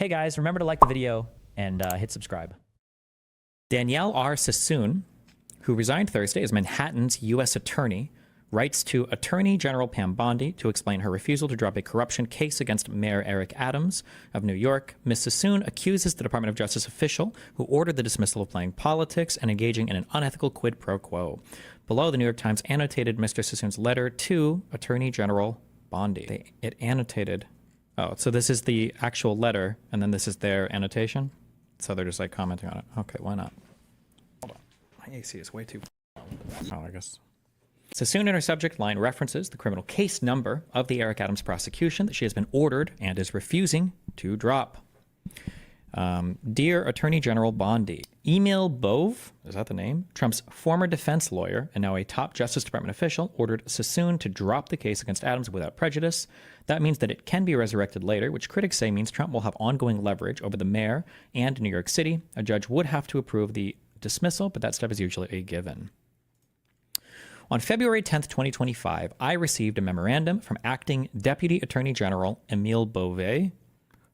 Hey guys, remember to like the video and hit subscribe. Danielle R. Sassoon, who resigned Thursday as Manhattan's U.S. attorney, writes to Attorney General Pam Bondi to explain her refusal to drop a corruption case against Mayor Eric Adams of New York. Ms. Sassoon accuses the Department of Justice official who ordered the dismissal of playing politics and engaging in an unethical quid pro quo. Below, the New York Times annotated Mr. Sassoon's letter to Attorney General Bondi. It annotated. Oh, so this is the actual letter, and then this is their annotation? So they're just like commenting on it. Okay, why not? Hold on. My AC is way too... Oh, I guess... Sassoon in her subject line references the criminal case number of the Eric Adams prosecution that she has been ordered and is refusing to drop. Dear Attorney General Bondi, Emil Bove, is that the name? Trump's former defense lawyer and now a top Justice Department official, ordered Sassoon to drop the case against Adams without prejudice. That means that it can be resurrected later, which critics say means Trump will have ongoing leverage over the mayor and New York City. A judge would have to approve the dismissal, but that step is usually a given. On February 10th, 2025, I received a memorandum from Acting Deputy Attorney General Emil Bove,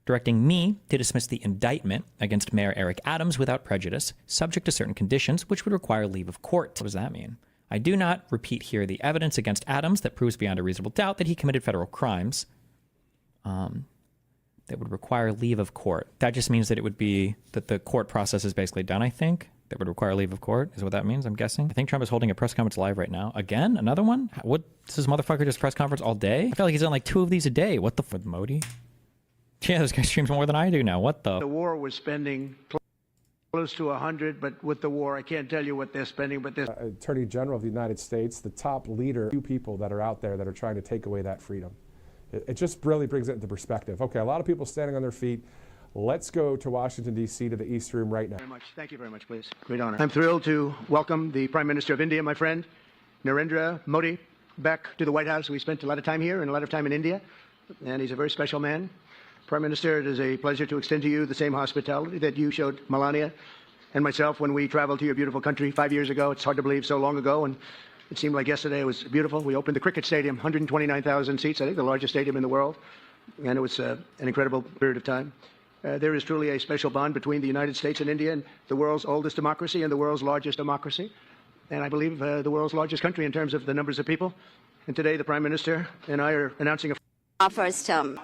directing me to dismiss the indictment against Mayor Eric Adams without prejudice, subject to certain conditions, which would require leave of court. What does that mean? I do not repeat here the evidence against Adams that proves beyond a reasonable doubt that he committed federal crimes that would require leave of court. That just means that it would be that the court process is basically done, I think. That would require leave of court, is what that means, I'm guessing. I think Trump is holding a press conference live right now. Again? Another one? What? Does this motherfucker just press conference all day? I feel like he's done like 2 of these a day. What the f... Modi? Yeah, this guy streams more than I do now. What the... The war was spending close to 100, but with the war, I can't tell you what they're spending, but this... Attorney General of the United States, the top leader, few people that are out there that are trying to take away that freedom. It just really brings it into perspective. Okay, a lot of people standing on their feet. Let's go to Washington, D.C., to the East Room right now. Very much. Thank you very much, please. Great honor. I'm thrilled to welcome the Prime Minister of India, my friend, Narendra Modi, back to the White House. We spent a lot of time here and a lot of time in India, and he's a very special man. Prime Minister, it is a pleasure to extend to you the same hospitality that you showed Melania and myself when we traveled to your beautiful country 5 years ago. It's hard to believe so long ago, and it seemed like yesterday. It was beautiful. We opened the cricket stadium, 129,000 seats, I think the largest stadium in the world, and it was an incredible period of time. There is truly a special bond between the United States and India, and the world's oldest democracy and the world's largest democracy, and I believe the world's largest country in terms of the numbers of people. And today the Prime Minister and I are announcing our first term.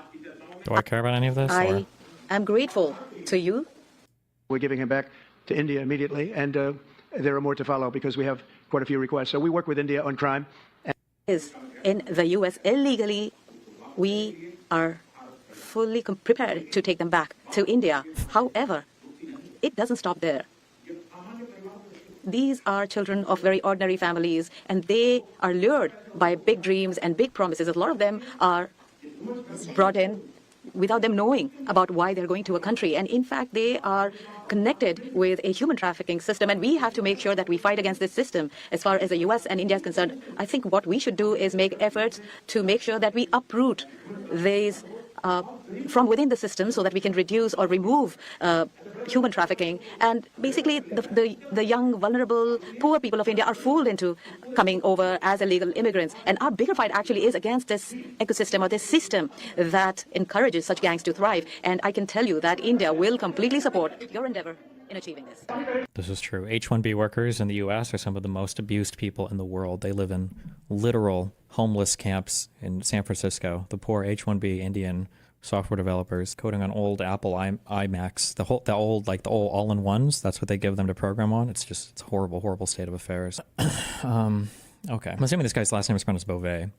Do I care about any of this? I am grateful to you. We're giving him back to India immediately, and there are more to follow because we have quite a few requests. So we work with India on crime. Is in the U.S. illegally, we are fully prepared to take them back to India. However, it doesn't stop there. These are children of very ordinary families, and they are lured by big dreams and big promises. A lot of them are brought in without them knowing about why they're going to a country. And in fact, they are connected with a human trafficking system, and we have to make sure that we fight against this system. As far as the U.S. and India is concerned, I think what we should do is make efforts to make sure that we uproot these from within the system so that we can reduce or remove human trafficking. And basically, the young, vulnerable, poor people of India are fooled into coming over as illegal immigrants. And our bigger fight actually is against this ecosystem or this system that encourages such gangs to thrive. And I can tell you that India will completely support your endeavor in achieving this. This is true. H-1B workers in the U.S. are some of the most abused people in the world. They live in literal homeless camps in San Francisco. The poor H-1B Indian software developers coding on old Apple iMacs, the old all-in-ones. That's what they give them to program on. It's a horrible, horrible state of affairs. Okay, I'm assuming this guy's last name is pronounced Bove.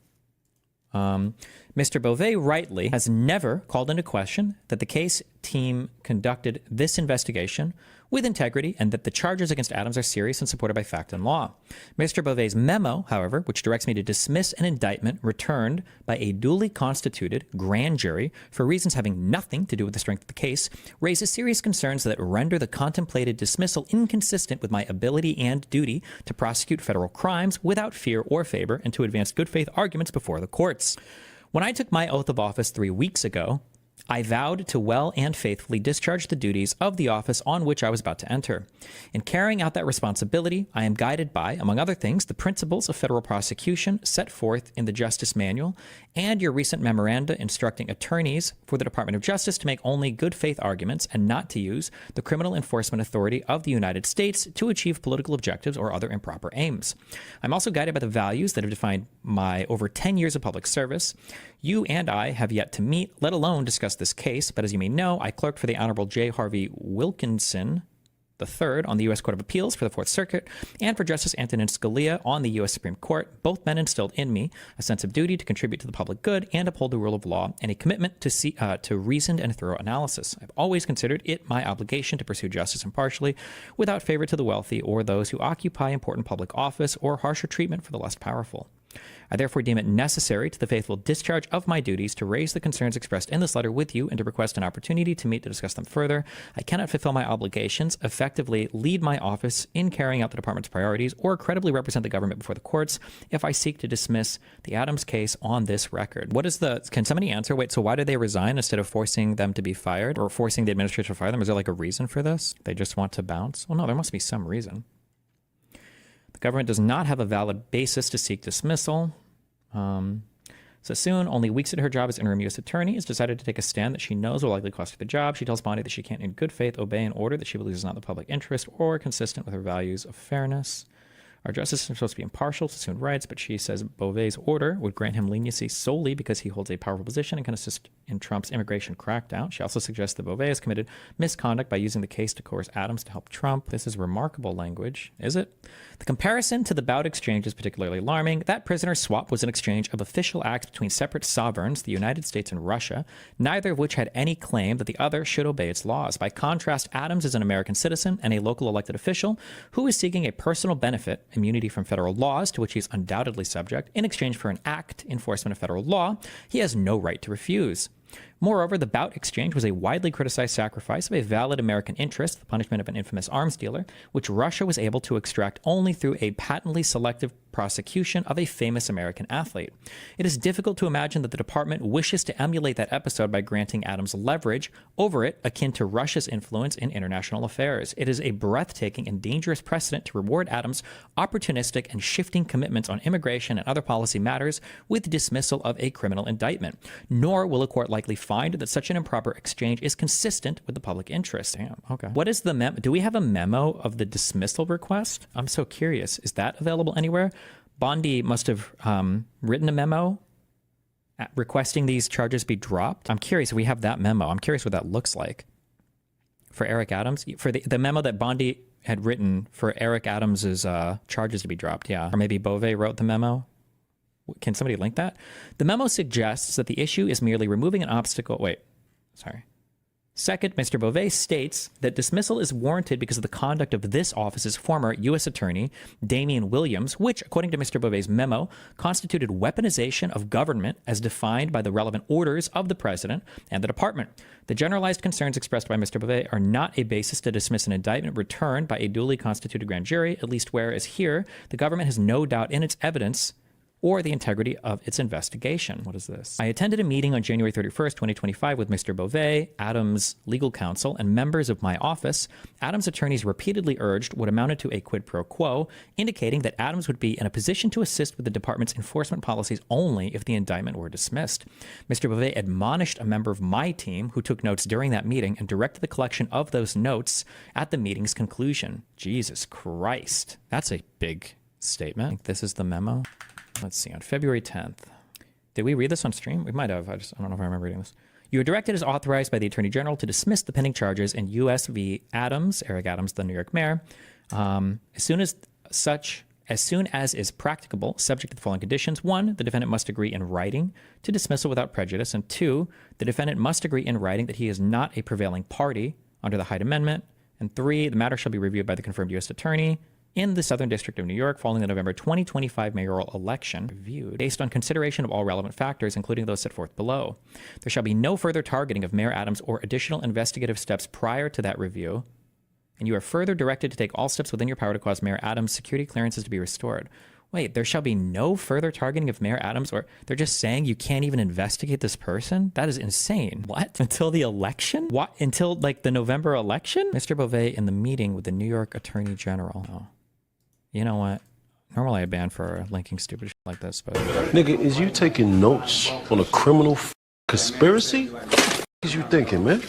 Mr. Bove rightly has never called into question that the case team conducted this investigation with integrity and that the charges against Adams are serious and supported by fact and law. Mr. Bove's memo, however, which directs me to dismiss an indictment returned by a duly constituted grand jury for reasons having nothing to do with the strength of the case, raises serious concerns that render the contemplated dismissal inconsistent with my ability and duty to prosecute federal crimes without fear or favor and to advance good faith arguments before the courts. When I took my oath of office 3 weeks ago, I vowed to well and faithfully discharge the duties of the office on which I was about to enter. In carrying out that responsibility, I am guided by, among other things, the principles of federal prosecution set forth in the Justice Manual and your recent memoranda instructing attorneys for the Department of Justice to make only good faith arguments and not to use the criminal enforcement authority of the United States to achieve political objectives or other improper aims. I'm also guided by the values that have defined my over 10 years of public service. You and I have yet to meet, let alone discuss this case, but as you may know, I clerked for the Honorable J. Harvey Wilkinson III on the U.S. Court of Appeals for the Fourth Circuit and for Justice Antonin Scalia on the U.S. Supreme Court. Both men instilled in me a sense of duty to contribute to the public good and uphold the rule of law and a commitment to reasoned and thorough analysis. I've always considered it my obligation to pursue justice impartially without favor to the wealthy or those who occupy important public office or harsher treatment for the less powerful. I therefore deem it necessary to the faithful discharge of my duties to raise the concerns expressed in this letter with you and to request an opportunity to meet to discuss them further. I cannot fulfill my obligations, effectively lead my office in carrying out the department's priorities, or credibly represent the government before the courts if I seek to dismiss the Adams case on this record. Can somebody answer? Wait, so why did they resign instead of forcing them to be fired or forcing the administration to fire them? Is there like a reason for this? They just want to bounce? Well, no, there must be some reason. The government does not have a valid basis to seek dismissal. Sassoon, only weeks into her job as interim U.S. attorney, has decided to take a stand that she knows will likely cost her the job. She tells Bondi that she can't in good faith obey an order that she believes is not in the public interest or consistent with her values of fairness. Our justice is supposed to be impartial, Sassoon writes, but she says Beauvais' order would grant him leniency solely because he holds a powerful position and can assist in Trump's immigration crackdown. She also suggests that Beauvais has committed misconduct by using the case to coerce Adams to help Trump. This is remarkable language, is it? The comparison to the Bout exchange is particularly alarming. That prisoner swap was an exchange of official acts between separate sovereigns, the United States and Russia, neither of which had any claim that the other should obey its laws. By contrast, Adams is an American citizen and a local elected official who is seeking a personal benefit, immunity from federal laws, to which he is undoubtedly subject, in exchange for an act, enforcement of federal law, he has no right to refuse. Moreover, the Bout exchange was a widely criticized sacrifice of a valid American interest, the punishment of an infamous arms dealer, which Russia was able to extract only through a patently selective prosecution of a famous American athlete. It is difficult to imagine that the department wishes to emulate that episode by granting Adams leverage over it akin to Russia's influence in international affairs. It is a breathtaking and dangerous precedent to reward Adams' opportunistic and shifting commitments on immigration and other policy matters with dismissal of a criminal indictment. Nor will a court likely find that such an improper exchange is consistent with the public interest. Damn, okay. What is the memo? Do we have a memo of the dismissal request? I'm so curious. Is that available anywhere? Bondi must have written a memo requesting these charges be dropped. I'm curious if we have that memo. I'm curious what that looks like for Eric Adams. For the memo that Bondi had written for Eric Adams's charges to be dropped. Yeah. Or maybe Beauvais wrote the memo. Can somebody link that? The memo suggests that the issue is merely removing an obstacle. Second, Mr. Beauvais states that dismissal is warranted because of the conduct of this office's former U.S. attorney, Damian Williams, which, according to Mr. Beauvais' memo, constituted weaponization of government as defined by the relevant orders of the president and the department. The generalized concerns expressed by Mr. Beauvais are not a basis to dismiss an indictment returned by a duly constituted grand jury, at least whereas here, the government has no doubt in its evidence or the integrity of its investigation. What is this? I attended a meeting on January 31st, 2025 with Mr. Beauvais, Adams' legal counsel, and members of my office. Adams' attorneys repeatedly urged what amounted to a quid pro quo, indicating that Adams would be in a position to assist with the department's enforcement policies only if the indictment were dismissed. Mr. Beauvais admonished a member of my team who took notes during that meeting and directed the collection of those notes at the meeting's conclusion. Jesus Christ. That's a big statement. I think this is the memo. Let's see, on February 10th. Did we read this on stream? We might have. I don't know if I remember reading this. You are directed as authorized by the Attorney General to dismiss the pending charges in U.S. v. Adams, Eric Adams, the New York mayor, as soon as is practicable, subject to the following conditions. 1, the defendant must agree in writing to dismissal without prejudice. And 2, the defendant must agree in writing that he is not a prevailing party under the Hyde Amendment. And 3, the matter shall be reviewed by the confirmed U.S. attorney in the Southern District of New York following the November 2025 mayoral election, reviewed based on consideration of all relevant factors, including those set forth below. There shall be no further targeting of Mayor Adams or additional investigative steps prior to that review, and you are further directed to take all steps within your power to cause Mayor Adams' security clearances to be restored. Wait, there shall be no further targeting of Mayor Adams, or they're just saying you can't even investigate this person? That is insane. What? Until the election? What? Until like the November election? Mr. Beauvais in the meeting with the New York Attorney General. Oh. You know what? Normally I ban for linking stupid shit like this, but... Nigga, is you taking notes on a criminal conspiracy? What is you thinking, man?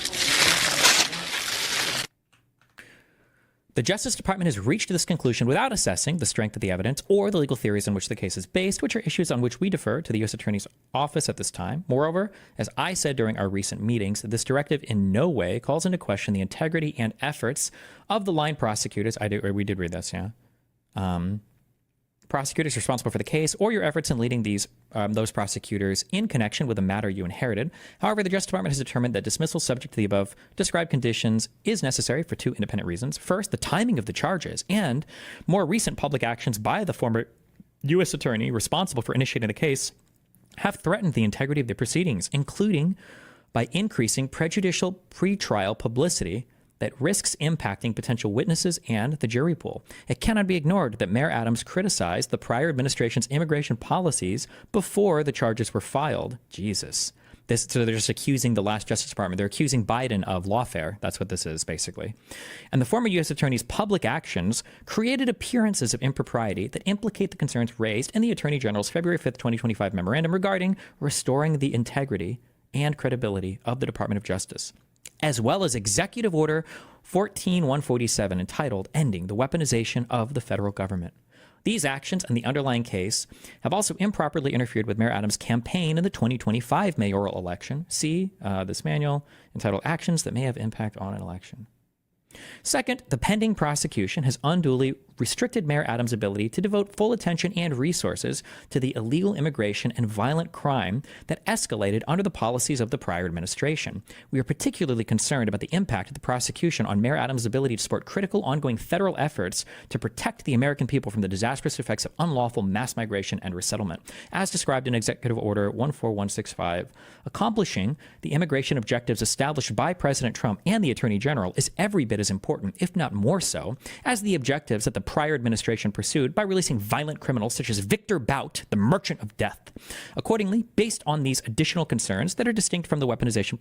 The Justice Department has reached this conclusion without assessing the strength of the evidence or the legal theories on which the case is based, which are issues on which we defer to the U.S. Attorney's Office at this time. Moreover, as I said during our recent meetings, this directive in no way calls into question the integrity and efforts of the line prosecutors. We did read this, yeah. Prosecutors responsible for the case, or your efforts in leading those prosecutors in connection with the matter you inherited. However, the Justice Department has determined that dismissal subject to the above described conditions is necessary for two independent reasons. First, the timing of the charges and more recent public actions by the former U.S. attorney responsible for initiating the case have threatened the integrity of the proceedings, including by increasing prejudicial pretrial publicity that risks impacting potential witnesses and the jury pool. It cannot be ignored that Mayor Adams criticized the prior administration's immigration policies before the charges were filed. Jesus. So they're just accusing the last Justice Department. They're accusing Biden of lawfare. That's what this is, basically. And the former U.S. attorney's public actions created appearances of impropriety that implicate the concerns raised in the Attorney General's February 5th, 2025 memorandum regarding restoring the integrity and credibility of the Department of Justice, as well as Executive Order 14147 entitled Ending the Weaponization of the Federal Government. These actions and the underlying case have also improperly interfered with Mayor Adams' campaign in the 2025 mayoral election. See this manual entitled Actions That May Have Impact on an Election. Second, the pending prosecution has unduly restricted Mayor Adams' ability to devote full attention and resources to the illegal immigration and violent crime that escalated under the policies of the prior administration. We are particularly concerned about the impact of the prosecution on Mayor Adams' ability to support critical ongoing federal efforts to protect the American people from the disastrous effects of unlawful mass migration and resettlement. As described in Executive Order 14165, accomplishing the immigration objectives established by President Trump and the Attorney General is every bit as important, if not more so, as the objectives that the prior administration pursued by releasing violent criminals such as Victor Bout, the Merchant of Death. Accordingly, based on these additional concerns that are distinct from the weaponization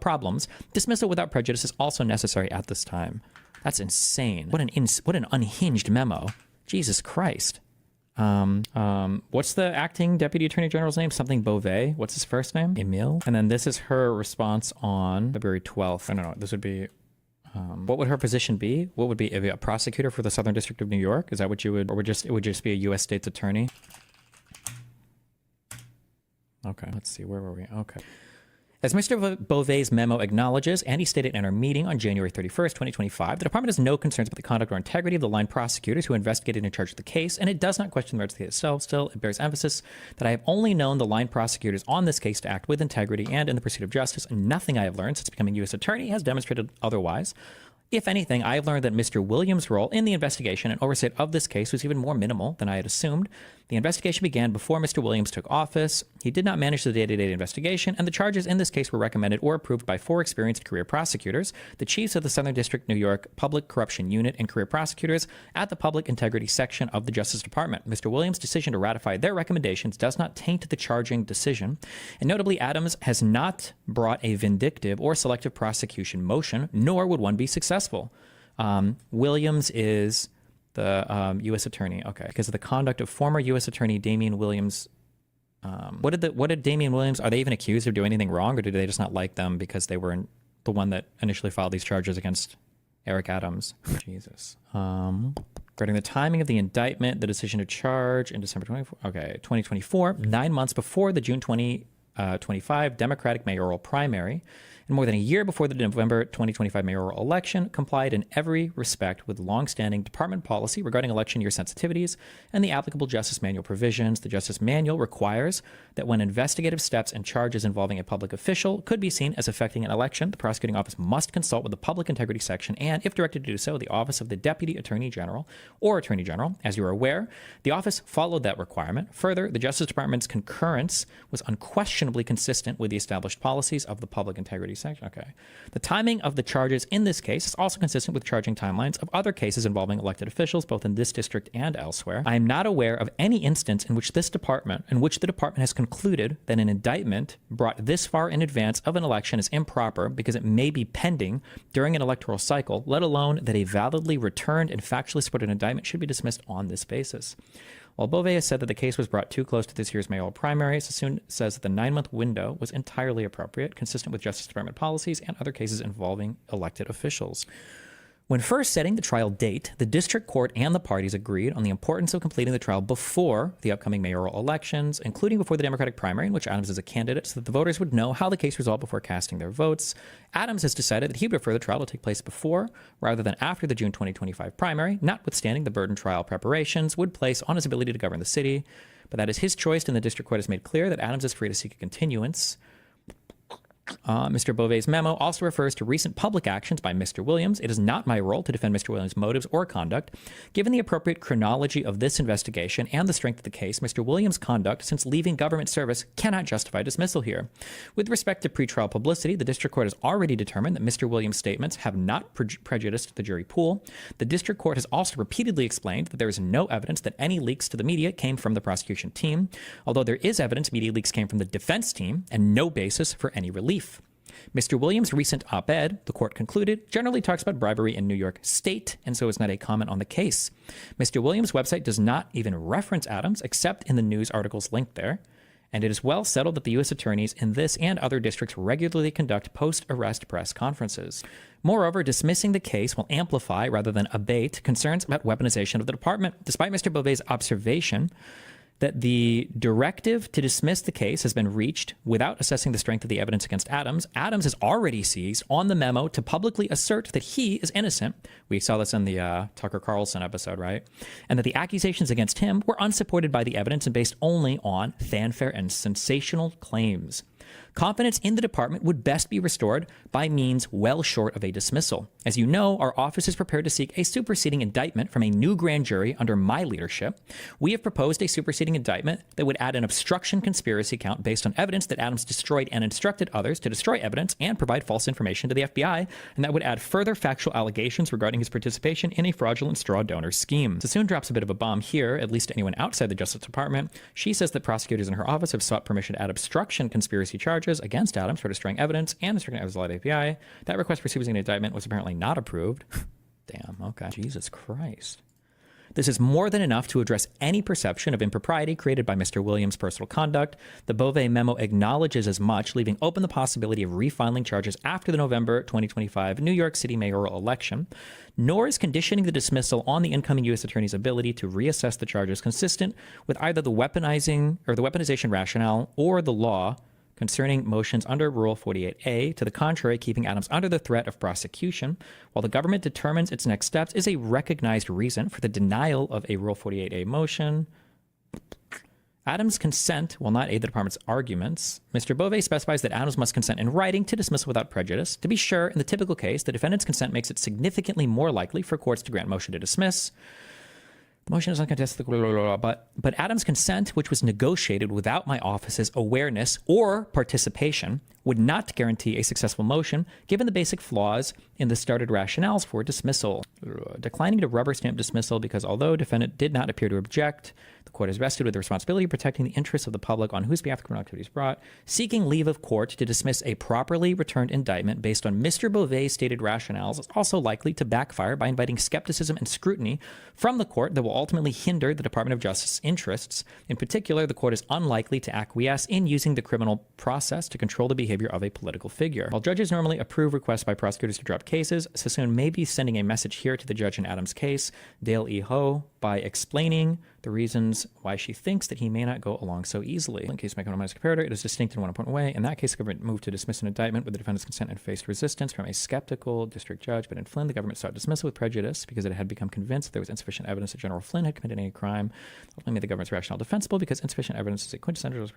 problems, dismissal without prejudice is also necessary at this time. That's insane. What an unhinged memo. Jesus Christ. What's the acting Deputy Attorney General's name? Something Beauvais. What's his first name? Emile. And then this is her response on February 12th. I don't know. This would be... what would her position be? What would be a prosecutor for the Southern District of New York? Is that what you would, or it would just be a U.S. State's attorney? Okay, let's see, where were we? Okay. As Mr. Beauvais' memo acknowledges, and he stated in our meeting on January 31st, 2025, the department has no concerns about the conduct or integrity of the line prosecutors who investigated and charged the case, and it does not question the merits of the case itself. Still, it bears emphasis that I have only known the line prosecutors on this case to act with integrity and in the pursuit of justice, and nothing I have learned since becoming U.S. attorney has demonstrated otherwise. If anything, I have learned that Mr. Williams' role in the investigation and oversight of this case was even more minimal than I had assumed. The investigation began before Mr. Williams took office. He did not manage the day-to-day investigation, and the charges in this case were recommended or approved by 4 experienced career prosecutors, the chiefs of the Southern District, New York Public Corruption Unit, and career prosecutors at the Public Integrity Section of the Justice Department. Mr. Williams' decision to ratify their recommendations does not taint the charging decision, and notably, Adams has not brought a vindictive or selective prosecution motion, nor would one be successful. Williams is the U.S. attorney. Okay, because of the conduct of former U.S. attorney Damian Williams. What did Damian Williams? Are they even accused of doing anything wrong, or did they just not like them because they were the one that initially filed these charges against Eric Adams? Jesus. Regarding the timing of the indictment, the decision to charge in December 2024, 9 months before the June 2025 Democratic mayoral primary, and more than a year before the November 2025 mayoral election, complied in every respect with longstanding department policy regarding election year sensitivities and the applicable Justice Manual provisions. The Justice Manual requires that when investigative steps and charges involving a public official could be seen as affecting an election, the prosecuting office must consult with the Public Integrity Section and, if directed to do so, the Office of the Deputy Attorney General or Attorney General. As you are aware, the office followed that requirement. Further, the Justice Department's concurrence was unquestionably consistent with the established policies of the Public Integrity 30 section. Okay. The timing of the charges in this case is also consistent with charging timelines of other cases involving elected officials, both in this district and elsewhere. I am not aware of any instance in which the department has concluded that an indictment brought this far in advance of an election is improper because it may be pending during an electoral cycle, let alone that a validly returned and factually supported indictment should be dismissed on this basis. While Beauvais has said that the case was brought too close to this year's mayoral primary, Sassoon says that the 9-month window was entirely appropriate, consistent with Justice Department policies and other cases involving elected officials. When first setting the trial date, the district court and the parties agreed on the importance of completing the trial before the upcoming mayoral elections, including before the Democratic primary in which Adams is a candidate, so that the voters would know how the case resolved before casting their votes. Adams has decided that he would prefer the trial to take place before rather than after the June 2025 primary, notwithstanding the burden trial preparations would place on his ability to govern the city. But that is his choice, and the district court has made clear that Adams is free to seek a continuance. Mr. Beauvais' memo also refers to recent public actions by Mr. Williams. It is not my role to defend Mr. Williams' motives or conduct. Given the appropriate chronology of this investigation and the strength of the case, Mr. Williams' conduct since leaving government service cannot justify dismissal here. With respect to pretrial publicity, the district court has already determined that Mr. Williams' statements have not prejudiced the jury pool. The district court has also repeatedly explained that there is no evidence that any leaks to the media came from the prosecution team, although there is evidence media leaks came from the defense team and no basis for any relief. Mr. Williams' recent op-ed, the court concluded, generally talks about bribery in New York State, and so is not a comment on the case. Mr. Williams' website does not even reference Adams, except in the news articles linked there, and it is well settled that the U.S. attorneys in this and other districts regularly conduct post-arrest press conferences. Moreover, dismissing the case will amplify rather than abate concerns about weaponization of the department, despite Mr. Beauvais' observation that the directive to dismiss the case has been reached without assessing the strength of the evidence against Adams. Adams has already seized on the memo to publicly assert that he is innocent. We saw this in the Tucker Carlson episode, right? And that the accusations against him were unsupported by the evidence and based only on fanfare and sensational claims. Confidence in the department would best be restored by means well short of a dismissal. As you know, our office is prepared to seek a superseding indictment from a new grand jury under my leadership. We have proposed a superseding indictment that would add an obstruction conspiracy count based on evidence that Adams destroyed and instructed others to destroy evidence and provide false information to the FBI, and that would add further factual allegations regarding his participation in a fraudulent straw donor scheme. Sassoon drops a bit of a bomb here, at least to anyone outside the Justice Department. She says that prosecutors in her office have sought permission to add obstruction conspiracy charges against Adams for destroying evidence and destroying evidence of the API. That request for superseding indictment was apparently not approved. Damn, okay. Jesus Christ. This is more than enough to address any perception of impropriety created by Mr. Williams' personal conduct. The Beauvais memo acknowledges as much, leaving open the possibility of refiling charges after the November 2025 New York City mayoral election, nor is conditioning the dismissal on the incoming U.S. attorney's ability to reassess the charges consistent with either the weaponization rationale or the law concerning motions under Rule 48A. To the contrary, keeping Adams under the threat of prosecution while the government determines its next steps is a recognized reason for the denial of a Rule 48A motion. Adams' consent will not aid the department's arguments. Mr. Beauvais specifies that Adams must consent in writing to dismissal without prejudice. To be sure, in the typical case, the defendant's consent makes it significantly more likely for courts to grant motion to dismiss. The motion is uncontested, but Adams' consent, which was negotiated without my office's awareness or participation, would not guarantee a successful motion, given the basic flaws in the started rationales for dismissal. Declining to rubber stamp dismissal because although defendant did not appear to object, the court is vested with the responsibility of protecting the interests of the public on whose behalf the criminal activity is brought. Seeking leave of court to dismiss a properly returned indictment based on Mr. Beauvais' stated rationales is also likely to backfire by inviting skepticism and scrutiny from the court that will ultimately hinder the Department of Justice's interests. In particular, the court is unlikely to acquiesce in using the criminal process to control the behavior of a political figure. While judges normally approve requests by prosecutors to drop cases, Sassoon may be sending a message here to the judge in Adams' case, Dale E. Ho, by explaining the reasons why she thinks that he may not go along so easily. In case of my comparator, it is distinct in one important way. In that case, the government moved to dismiss an indictment with the defendant's consent and faced resistance from a skeptical district judge. But in Flynn, the government sought dismissal with prejudice because it had become convinced there was insufficient evidence that General Flynn had committed any crime. Ultimately made the government's rationale defensible because insufficient evidence is a quintessential.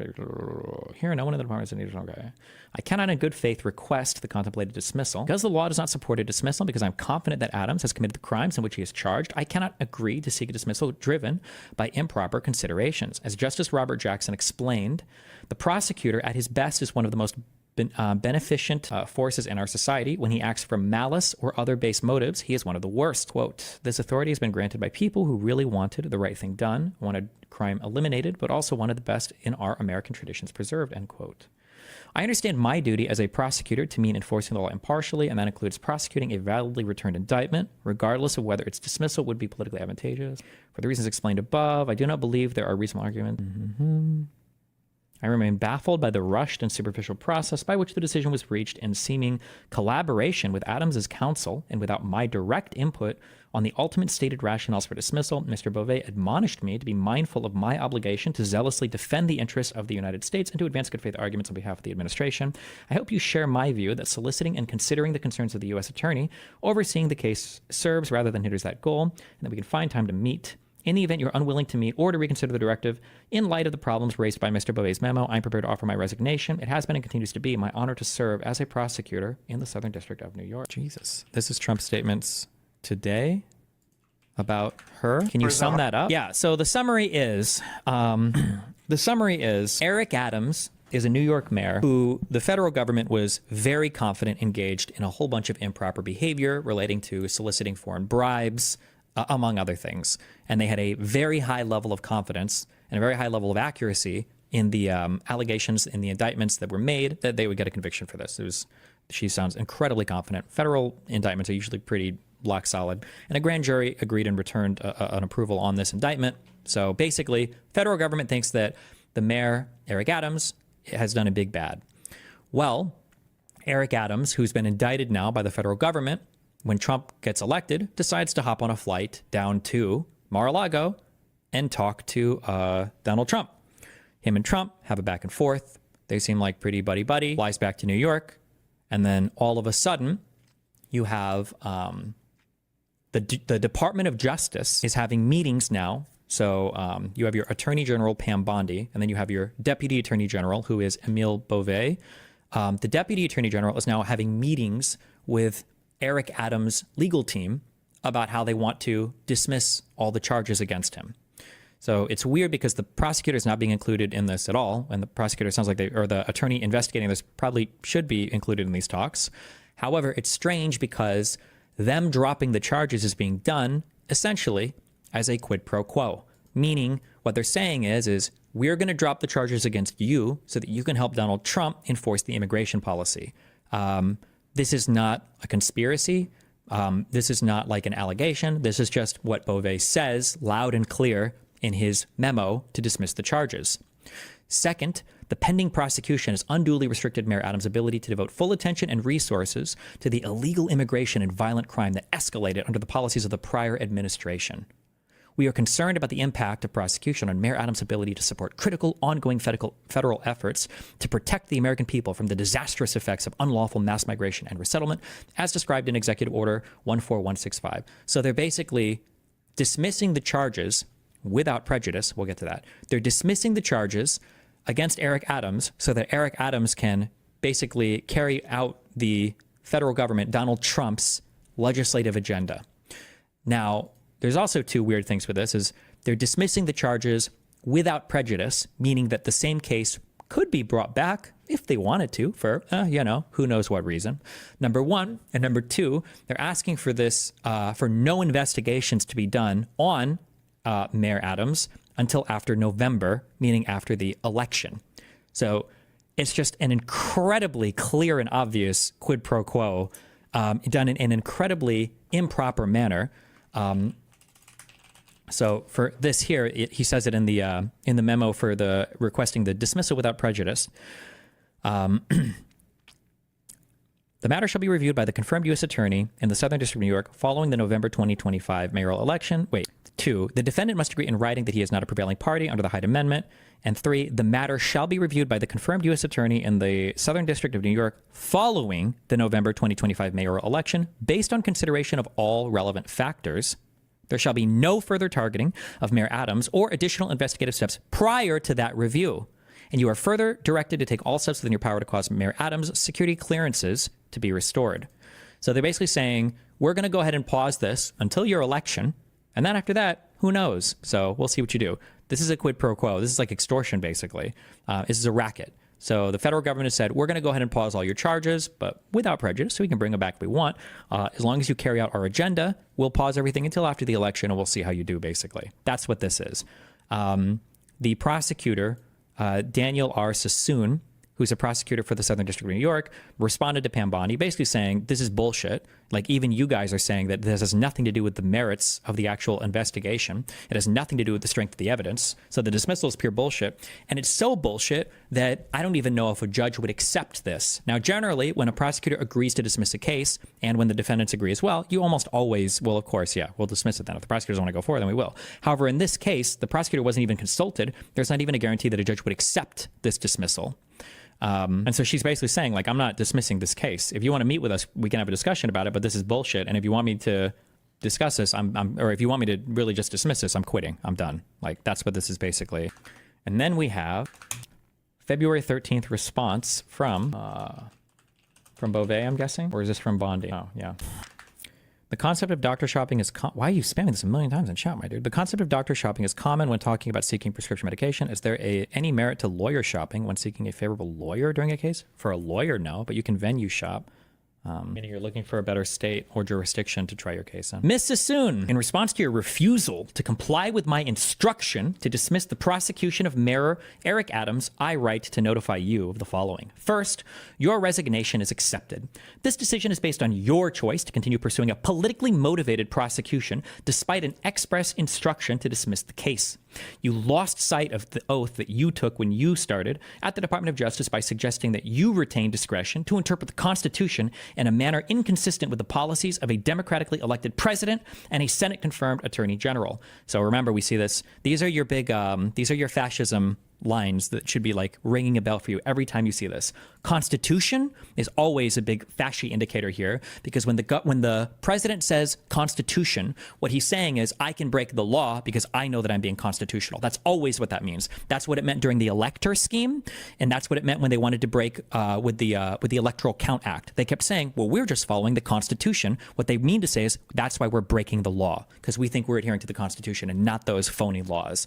Here, no one in the department is needed. Okay. I cannot in good faith request the contemplated dismissal. Because the law does not support a dismissal, because I'm confident that Adams has committed the crimes in which he is charged, I cannot agree to seek a dismissal driven by improper considerations. As Justice Robert Jackson explained, the prosecutor at his best is one of the most beneficent forces in our society. When he acts from malice or other base motives, he is one of the worst. Quote, this authority has been granted by people who really wanted the right thing done, wanted crime eliminated, but also wanted the best in our American traditions preserved, end quote. I understand my duty as a prosecutor to mean enforcing the law impartially, and that includes prosecuting a validly returned indictment, regardless of whether its dismissal would be politically advantageous. For the reasons explained above, I do not believe there are reasonable arguments. I remain baffled by the rushed and superficial process by which the decision was reached in seeming collaboration with Adams's counsel and without my direct input on the ultimate stated rationales for dismissal. Mr. Beauvais admonished me to be mindful of my obligation to zealously defend the interests of the United States and to advance good faith arguments on behalf of the administration. I hope you share my view that soliciting and considering the concerns of the U.S. Attorney overseeing the case serves rather than hinders that goal, and that we can find time to meet. In the event you're unwilling to meet or to reconsider the directive, in light of the problems raised by Mr. Beauvais' memo, I'm prepared to offer my resignation. It has been and continues to be my honor to serve as a prosecutor in the Southern District of New York. Jesus. This is Trump's statements today about her. Can you sum that up? Yeah, so the summary is, Eric Adams is a New York mayor who the federal government was very confident engaged in a whole bunch of improper behavior relating to soliciting foreign bribes, among other things. And they had a very high level of confidence and a very high level of accuracy in the allegations in the indictments that were made that they would get a conviction for this. She sounds incredibly confident. Federal indictments are usually pretty lock solid. And a grand jury agreed and returned an approval on this indictment. So basically, federal government thinks that the mayor, Eric Adams, has done a big bad. Well, Eric Adams, who's been indicted now by the federal government, when Trump gets elected, decides to hop on a flight down to Mar-a-Lago and talk to Donald Trump. Him and Trump have a back and forth. They seem like pretty buddy-buddy. Flies back to New York. And then all of a sudden, you have the Department of Justice is having meetings now. So you have your Attorney General, Pam Bondi, and then you have your Deputy Attorney General, who is Emile Beauvais. The Deputy Attorney General is now having meetings with Eric Adams' legal team about how they want to dismiss all the charges against him. So it's weird because the prosecutor is not being included in this at all. And the prosecutor sounds like the attorney investigating this probably should be included in these talks. However, it's strange because them dropping the charges is being done essentially as a quid pro quo, meaning what they're saying is we're going to drop the charges against you so that you can help Donald Trump enforce the immigration policy. This is not a conspiracy. This is not like an allegation. This is just what Beauvais says loud and clear in his memo to dismiss the charges. Second, the pending prosecution has unduly restricted Mayor Adams' ability to devote full attention and resources to the illegal immigration and violent crime that escalated under the policies of the prior administration. We are concerned about the impact of prosecution on Mayor Adams' ability to support critical, ongoing federal efforts to protect the American people from the disastrous effects of unlawful mass migration and resettlement, as described in Executive Order 14165. So they're basically dismissing the charges without prejudice. We'll get to that. They're dismissing the charges against Eric Adams so that Eric Adams can basically carry out the federal government, Donald Trump's legislative agenda. Now, there's also two weird things with this is they're dismissing the charges without prejudice, meaning that the same case could be brought back if they wanted to for, who knows what reason. Number one. And number two, they're asking for this, for no investigations to be done on Mayor Adams until after November, meaning after the election. So it's just an incredibly clear and obvious quid pro quo done in an incredibly improper manner. So for this here, he says it in the memo for the requesting the dismissal without prejudice. The matter shall be reviewed by the confirmed U.S. Attorney in the Southern District of New York following the November 2025 mayoral election. Two, the defendant must agree in writing that he is not a prevailing party under the Hyde Amendment. And three, the matter shall be reviewed by the confirmed U.S. Attorney in the Southern District of New York following the November 2025 mayoral election based on consideration of all relevant factors. There shall be no further targeting of Mayor Adams or additional investigative steps prior to that review. And you are further directed to take all steps within your power to cause Mayor Adams' security clearances to be restored. So they're basically saying, we're going to go ahead and pause this until your election. And then after that, who knows? So we'll see what you do. This is a quid pro quo. This is like extortion, basically. This is a racket. So the federal government has said, we're going to go ahead and pause all your charges, but without prejudice, so we can bring them back if we want. As long as you carry out our agenda, we'll pause everything until after the election, and we'll see how you do, basically. That's what this is. The prosecutor, Daniel R. Sassoon, who's a prosecutor for the Southern District of New York, responded to Pam Bondi, basically saying, this is bullshit. Like, even you guys are saying that this has nothing to do with the merits of the actual investigation. It has nothing to do with the strength of the evidence. So the dismissal is pure bullshit. And it's so bullshit that I don't even know if a judge would accept this. Now, generally, when a prosecutor agrees to dismiss a case, and when the defendants agree as well, you almost always, well, of course, yeah, we'll dismiss it then. If the prosecutor doesn't want to go forward, then we will. However, in this case, the prosecutor wasn't even consulted. There's not even a guarantee that a judge would accept this dismissal. And so she's basically saying, like, I'm not dismissing this case. If you want to meet with us, we can have a discussion about it, but this is bullshit. And if you want me to discuss this, or if you want me to really just dismiss this, I'm quitting. I'm done. Like, that's what this is basically. And then we have February 13th response from Beauvais, I'm guessing? Or is this from Bondi? Oh, yeah. The concept of doctor shopping is... Why are you spamming this a million times in chat, my dude? The concept of doctor shopping is common when talking about seeking prescription medication. Is there any merit to lawyer shopping when seeking a favorable lawyer during a case? For a lawyer, no, but you can venue shop. Meaning you're looking for a better state or jurisdiction to try your case in. Ms. Sassoon, in response to your refusal to comply with my instruction to dismiss the prosecution of Mayor Eric Adams, I write to notify you of the following. First, your resignation is accepted. This decision is based on your choice to continue pursuing a politically motivated prosecution despite an express instruction to dismiss the case. You lost sight of the oath that you took when you started at the Department of Justice by suggesting that you retain discretion to interpret the Constitution in a manner inconsistent with the policies of a democratically elected president and a Senate-confirmed attorney general. So remember, we see this. These are your big, these are your fascism lines that should be like ringing a bell for you every time you see this. Constitution is always a big fasci indicator here, because when the president says Constitution, what he's saying is I can break the law because I know that I'm being constitutional. That's always what that means. That's what it meant during the elector scheme, and that's what it meant when they wanted to break with the Electoral Count Act. They kept saying, well, we're just following the Constitution. What they mean to say is that's why we're breaking the law, because we think we're adhering to the Constitution and not those phony laws.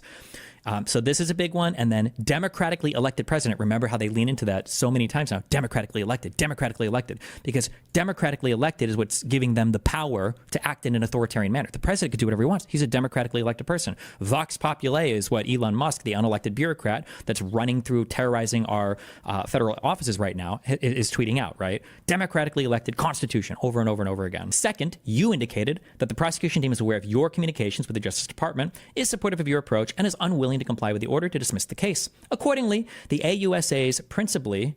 So this is a big one. And then democratically elected president. Remember how they lean into that so many times now. Democratically elected, because democratically elected is what's giving them the power to act in an authoritarian manner. The president could do whatever he wants. He's a democratically elected person. Vox Populi is what Elon Musk, the unelected bureaucrat that's running through terrorizing our federal offices right now, is tweeting out, right? Democratically elected Constitution over and over and over again. Second, you indicated that the prosecution team is aware of your communications with the Justice Department, is supportive of your approach, and is unwilling to comply with the order to dismiss the case. Accordingly, the AUSA's principally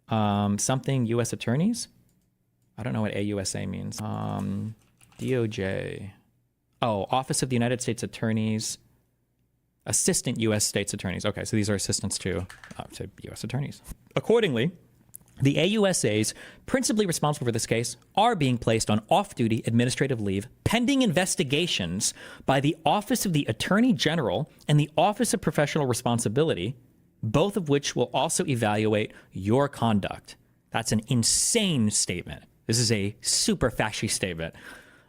something U.S. attorneys. I don't know what AUSA means. DOJ. Oh, Office of the United States Attorneys. Assistant U.S. States Attorneys. Okay, so these are assistants to U.S. attorneys. Accordingly, the AUSAs principally responsible for this case are being placed on off-duty administrative leave pending investigations by the Office of the Attorney General and the Office of Professional Responsibility, both of which will also evaluate your conduct. That's an insane statement. This is a super fascist statement.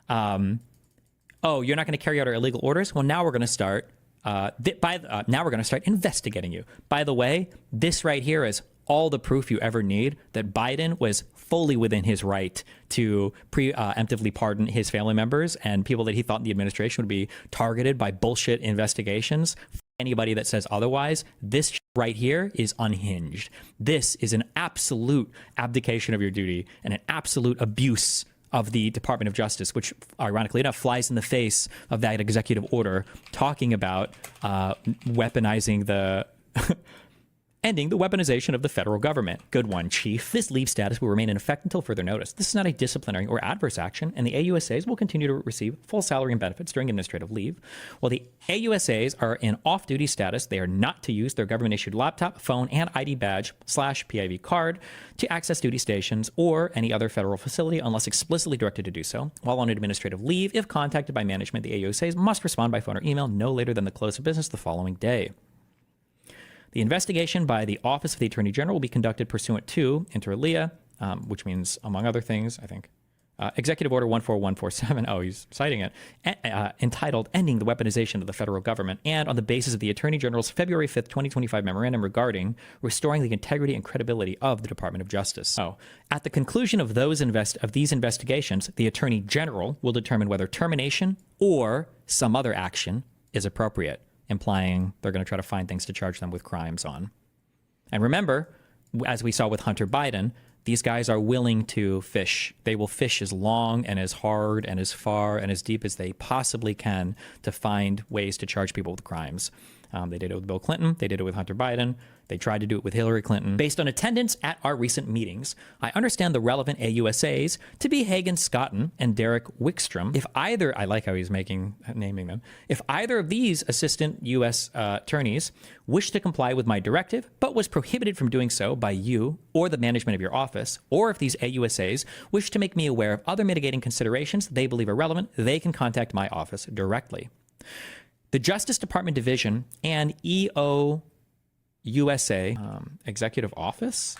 Oh, you're not going to carry out our illegal orders? Well, now we're going to start. Now we're going to start investigating you. By the way, this right here is all the proof you ever need that Biden was fully within his right to preemptively pardon his family members and people that he thought in the administration would be targeted by bullshit investigations. Anybody that says otherwise, this right here is unhinged. This is an absolute abdication of your duty and an absolute abuse of the Department of Justice, which ironically enough flies in the face of that executive order talking about weaponizing the ending the weaponization of the federal government. Good one, Chief. This leave status will remain in effect until further notice. This is not a disciplinary or adverse action, and the AUSAs will continue to receive full salary and benefits during administrative leave. While the AUSAs are in off-duty status, they are not to use their government-issued laptop, phone, and ID badge / PIV card to access duty stations or any other federal facility unless explicitly directed to do so. While on administrative leave, if contacted by management, the AUSAs must respond by phone or email no later than the close of business the following day. The investigation by the Office of the Attorney General will be conducted pursuant to inter alia, which means, among other things, I think, Executive Order 14147, oh, he's citing it, entitled Ending the Weaponization of the Federal Government, and on the basis of the Attorney General's February 5th, 2025 memorandum regarding restoring the integrity and credibility of the Department of Justice. So, at the conclusion of these investigations, the Attorney General will determine whether termination or some other action is appropriate, implying they're going to try to find things to charge them with crimes on. And remember, as we saw with Hunter Biden, these guys are willing to fish. They will fish as long and as hard and as far and as deep as they possibly can to find ways to charge people with crimes. They did it with Bill Clinton. They did it with Hunter Biden. They tried to do it with Hillary Clinton. Based on attendance at our recent meetings, I understand the relevant AUSAs to be Hagen Scotton and Derek Wickstrom. If either, I like how he's naming them, if either of these assistant U.S. attorneys wish to comply with my directive, but was prohibited from doing so by you or the management of your office, or if these AUSAs wish to make me aware of other mitigating considerations they believe are relevant, they can contact my office directly. The Justice Department Division and EOUSA Executive Office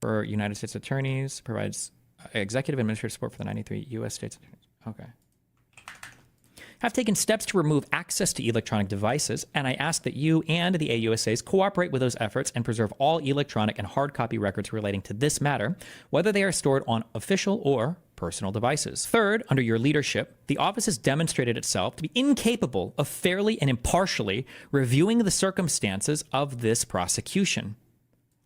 for United States Attorneys provides executive administrative support for the 93 U.S. states. Okay. Have taken steps to remove access to electronic devices, and I ask that you and the AUSAs cooperate with those efforts and preserve all electronic and hard copy records relating to this matter, whether they are stored on official or personal devices. Third, under your leadership, the office has demonstrated itself to be incapable of fairly and impartially reviewing the circumstances of this prosecution.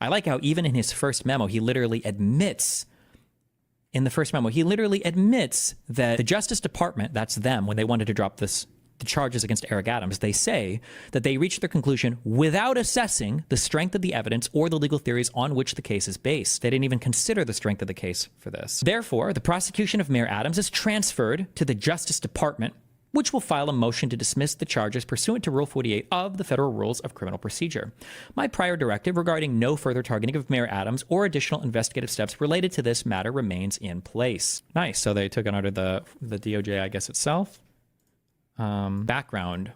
I like how even in his first memo, he literally admits that the Justice Department, that's them, when they wanted to drop the charges against Eric Adams, they say that they reached their conclusion without assessing the strength of the evidence or the legal theories on which the case is based. They didn't even consider the strength of the case for this. Therefore, the prosecution of Mayor Adams is transferred to the Justice Department, which will file a motion to dismiss the charges pursuant to Rule 48 of the Federal Rules of Criminal Procedure. My prior directive regarding no further targeting of Mayor Adams or additional investigative steps related to this matter remains in place. Nice. So they took it under the DOJ, I guess, itself. Background.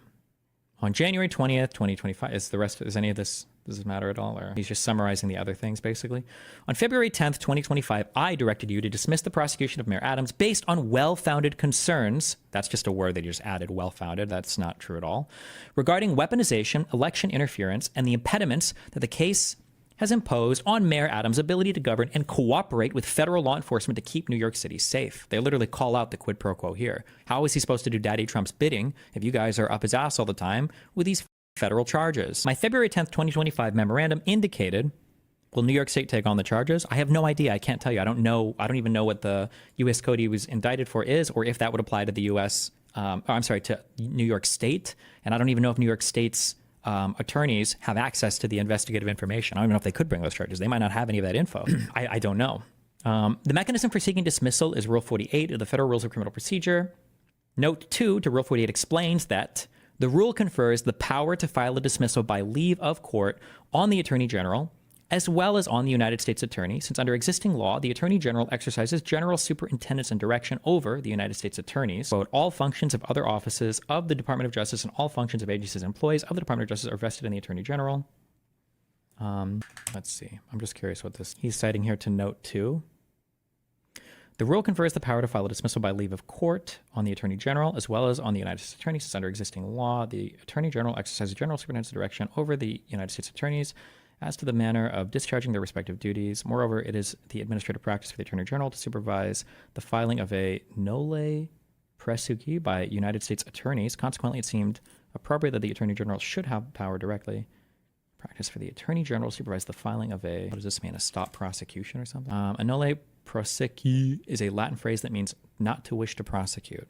On January 20th, 2025, does any of this, does this matter at all? Or he's just summarizing the other things, basically. On February 10th, 2025, I directed you to dismiss the prosecution of Mayor Adams based on well-founded concerns. That's just a word they just added, well-founded. That's not true at all. Regarding weaponization, election interference, and the impediments that the case has imposed on Mayor Adams' ability to govern and cooperate with federal law enforcement to keep New York City safe. They literally call out the quid pro quo here. How is he supposed to do Daddy Trump's bidding if you guys are up his ass all the time with these federal charges? My February 10th, 2025 memorandum indicated, will New York State take on the charges? I have no idea. I can't tell you. I don't know. I don't even know what the U.S. code he was indicted for is, or if that would apply to the U.S. To New York State. And I don't even know if New York State's attorneys have access to the investigative information. I don't even know if they could bring those charges. They might not have any of that info. I don't know. The mechanism for seeking dismissal is Rule 48 of the Federal Rules of Criminal Procedure. Note 2 to Rule 48 explains that the rule confers the power to file a dismissal by leave of court on the Attorney General, as well as on the United States Attorney, since under existing law, the Attorney General exercises general superintendence and direction over the United States Attorneys. Quote, all functions of other offices of the Department of Justice and all functions of agencies and employees of the Department of Justice are vested in the Attorney General. Let's see. I'm just curious what he's citing here to note 2. The rule confers the power to file a dismissal by leave of court on the Attorney General, as well as on the United States Attorney, since under existing law, the Attorney General exercises general superintendence and direction over the United States Attorneys as to the manner of discharging their respective duties. Moreover, it is the administrative practice for the Attorney General to supervise the filing of a nolle prosequi by United States attorneys. Consequently, it seemed appropriate that the Attorney General should have power directly. Practice for the Attorney General to supervise the filing of what does this mean, a stop prosecution or something? A nolle prosequi is a Latin phrase that means not to wish to prosecute.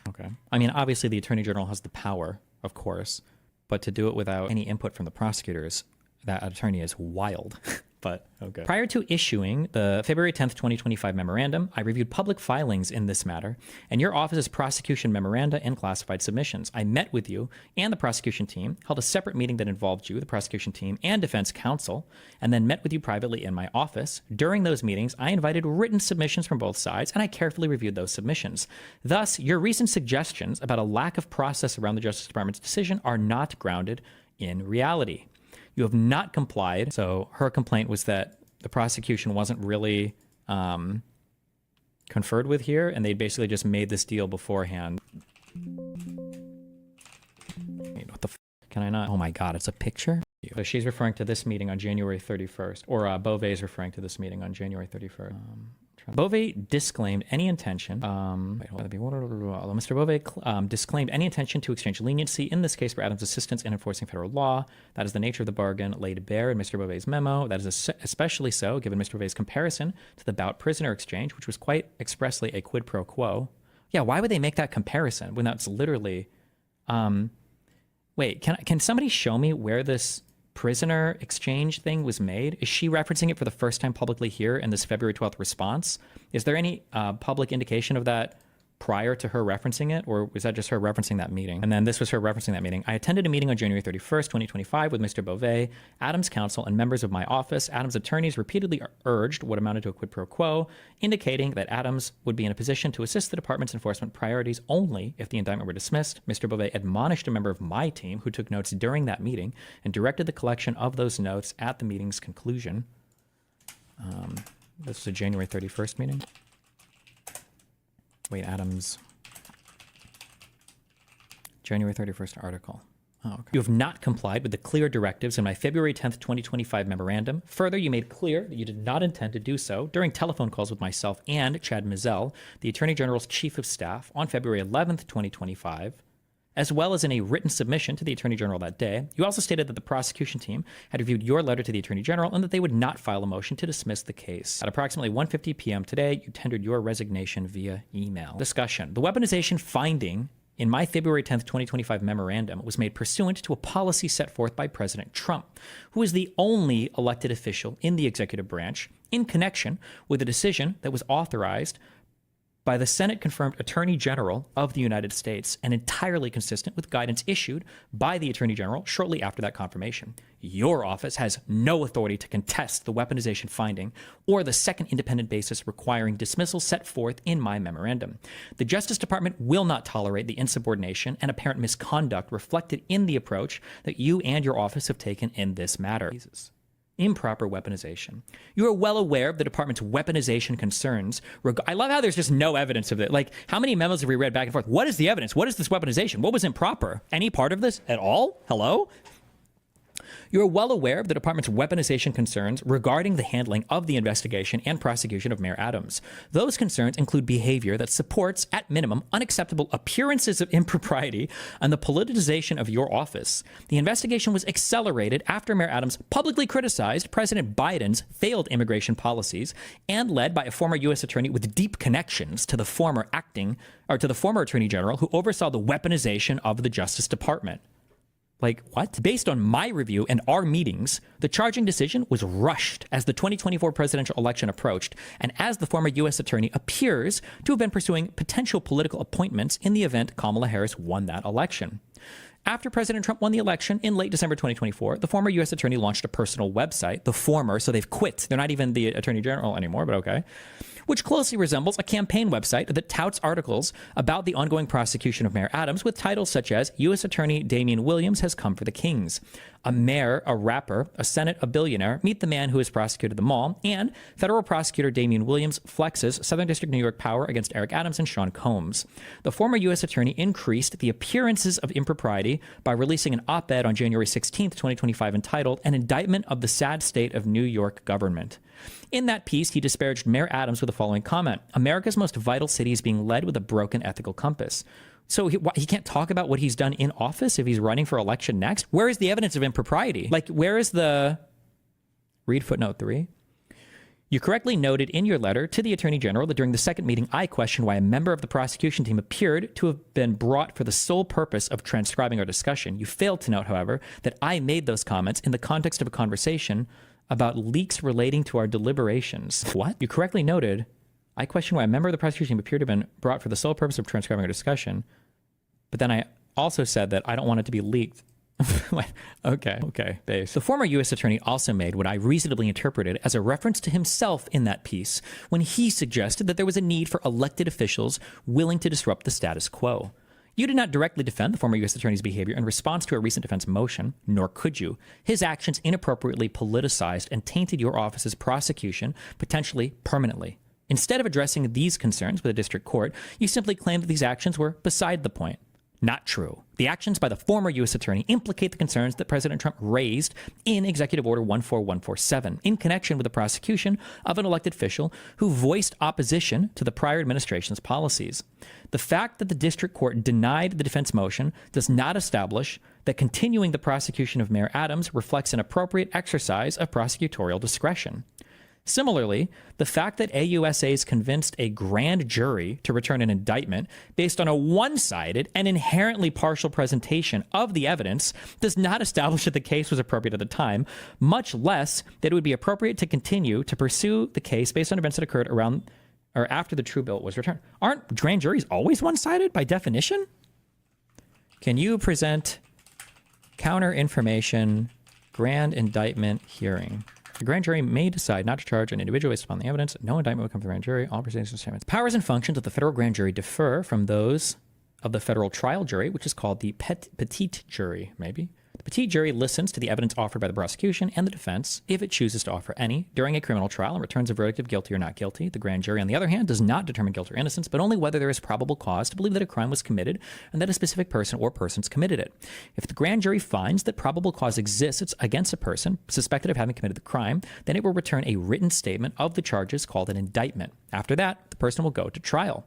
Okay. I mean, obviously the Attorney General has the power, of course, but to do it without any input from the prosecutors, that attorney is wild. But okay. Prior to issuing the February 10th, 2025 memorandum, I reviewed public filings in this matter and your office's prosecution memoranda and classified submissions. I met with you and the prosecution team, held a separate meeting that involved you, the prosecution team, and defense counsel, and then met with you privately in my office. During those meetings, I invited written submissions from both sides, and I carefully reviewed those submissions. Thus, your recent suggestions about a lack of process around the Justice Department's decision are not grounded in reality. You have not complied. So her complaint was that the prosecution wasn't really conferred with here, and they basically just made this deal beforehand. Wait, what the f can I not? Oh my god, it's a picture? So she's referring to this meeting on January 31st, or Beauvais is referring to this meeting on January 31st. Beauvais disclaimed any intention. Mr. Beauvais disclaimed any intention to exchange leniency in this case for Adams' assistance in enforcing federal law. That is the nature of the bargain laid bare in Mr. Beauvais' memo. That is especially so given Mr. Beauvais' comparison to the Bout prisoner exchange, which was quite expressly a quid pro quo. Yeah, why would they make that comparison when that's literally? Wait, can somebody show me where this prisoner exchange thing was made? Is she referencing it for the first time publicly here in this February 12th response? Is there any public indication of that prior to her referencing it, or was that just her referencing that meeting? And then this was her referencing that meeting. I attended a meeting on January 31st, 2025 with Mr. Beauvais, Adams' counsel, and members of my office. Adams' attorneys repeatedly urged what amounted to a quid pro quo, indicating that Adams would be in a position to assist the department's enforcement priorities only if the indictment were dismissed. Mr. Beauvais admonished a member of my team who took notes during that meeting and directed the collection of those notes at the meeting's conclusion. This was a January 31st meeting. Wait, Adams. January 31st article. Oh, okay. You have not complied with the clear directives in my February 10th, 2025 memorandum. Further, you made clear that you did not intend to do so during telephone calls with myself and Chad Mizell, the Attorney General's Chief of Staff, on February 11th, 2025, as well as in a written submission to the Attorney General that day. You also stated that the prosecution team had reviewed your letter to the Attorney General and that they would not file a motion to dismiss the case. At approximately 1:50 p.m. today, you tendered your resignation via email. Discussion. The weaponization finding in my February 10th, 2025 memorandum was made pursuant to a policy set forth by President Trump, who is the only elected official in the executive branch, in connection with a decision that was authorized by the Senate-confirmed Attorney General of the United States and entirely consistent with guidance issued by the Attorney General shortly after that confirmation. Your office has no authority to contest the weaponization finding or the second independent basis requiring dismissal set forth in my memorandum. The Justice Department will not tolerate the insubordination and apparent misconduct reflected in the approach that you and your office have taken in this matter. Jesus. Improper weaponization. You are well aware of the department's weaponization concerns. I love how there's just no evidence of it. Like, how many memos have we read back and forth? What is the evidence? What is this weaponization? What was improper? Any part of this at all? Hello? You are well aware of the department's weaponization concerns regarding the handling of the investigation and prosecution of Mayor Adams. Those concerns include behavior that supports, at minimum, unacceptable appearances of impropriety and the politicization of your office. The investigation was accelerated after Mayor Adams publicly criticized President Biden's failed immigration policies and led by a former U.S. attorney with deep connections to the former Attorney General who oversaw the weaponization of the Justice Department. Like, what? Based on my review and our meetings, the charging decision was rushed as the 2024 presidential election approached, and as the former U.S. attorney appears to have been pursuing potential political appointments in the event Kamala Harris won that election. After President Trump won the election in late December 2024, the former U.S. attorney launched a personal website, the former, so they've quit. They're not even the attorney general anymore, but okay, which closely resembles a campaign website that touts articles about the ongoing prosecution of Mayor Adams with titles such as U.S. Attorney Damian Williams has come for the Kings, a mayor, a rapper, a Senate, a billionaire, meet the man who has prosecuted them all, and federal prosecutor Damian Williams flexes Southern District New York power against Eric Adams and Sean Combs. The former U.S. attorney increased the appearances of impropriety by releasing an op-ed on January 16th, 2025 entitled An Indictment of the Sad State of New York Government. In that piece, he disparaged Mayor Adams with the following comment: America's most vital city is being led with a broken ethical compass. So he can't talk about what he's done in office if he's running for election next? Where is the evidence of impropriety? Like, where is the... Read footnote 3. You correctly noted in your letter to the Attorney General that during the second meeting, I questioned why a member of the prosecution team appeared to have been brought for the sole purpose of transcribing our discussion. You failed to note, however, that I made those comments in the context of a conversation about leaks relating to our deliberations. What? You correctly noted, I question why a member of the prosecution team appeared to have been brought for the sole purpose of transcribing our discussion. But then I also said that I don't want it to be leaked. Okay, base. The former U.S. attorney also made what I reasonably interpreted as a reference to himself in that piece when he suggested that there was a need for elected officials willing to disrupt the status quo. You did not directly defend the former U.S. attorney's behavior in response to a recent defense motion, nor could you. His actions inappropriately politicized and tainted your office's prosecution, potentially permanently. Instead of addressing these concerns with the district court, you simply claim that these actions were beside the point. Not true. The actions by the former U.S. attorney implicate the concerns that President Trump raised in Executive Order 14147 in connection with the prosecution of an elected official who voiced opposition to the prior administration's policies. The fact that the district court denied the defense motion does not establish that continuing the prosecution of Mayor Adams reflects an appropriate exercise of prosecutorial discretion. Similarly, the fact that AUSAs convinced a grand jury to return an indictment based on a one-sided and inherently partial presentation of the evidence does not establish that the case was appropriate at the time, much less that it would be appropriate to continue to pursue the case based on events that occurred around or after the true bill was returned. Aren't grand juries always one-sided by definition? Can you present counter information, grand indictment hearing? The grand jury may decide not to charge an individual based upon the evidence. No indictment will come from the grand jury. All proceedings and statements. Powers and functions of the federal grand jury differ from those of the federal trial jury, which is called the petite jury, maybe. The petite jury listens to the evidence offered by the prosecution and the defense, if it chooses to offer any, during a criminal trial and returns a verdict of guilty or not guilty. The grand jury, on the other hand, does not determine guilt or innocence, but only whether there is probable cause to believe that a crime was committed and that a specific person or persons committed it. If the grand jury finds that probable cause exists against a person suspected of having committed the crime, then it will return a written statement of the charges called an indictment. After that, the person will go to trial.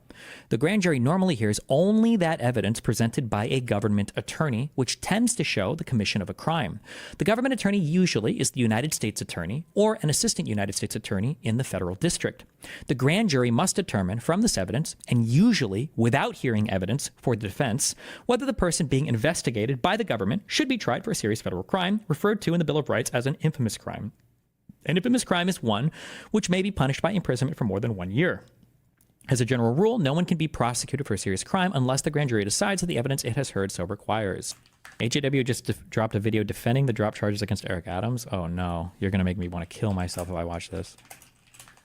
The grand jury normally hears only that evidence presented by a government attorney, which tends to show the commission of a crime. The government attorney usually is the United States attorney or an assistant United States attorney in the federal district. The grand jury must determine from this evidence, and usually without hearing evidence for the defense, whether the person being investigated by the government should be tried for a serious federal crime, referred to in the Bill of Rights as an infamous crime. An infamous crime is one which may be punished by imprisonment for more than 1 year. As a general rule, no one can be prosecuted for a serious crime unless the grand jury decides that the evidence it has heard so requires. HAW just dropped a video defending the drop charges against Eric Adams. Oh no, you're going to make me want to kill myself if I watch this.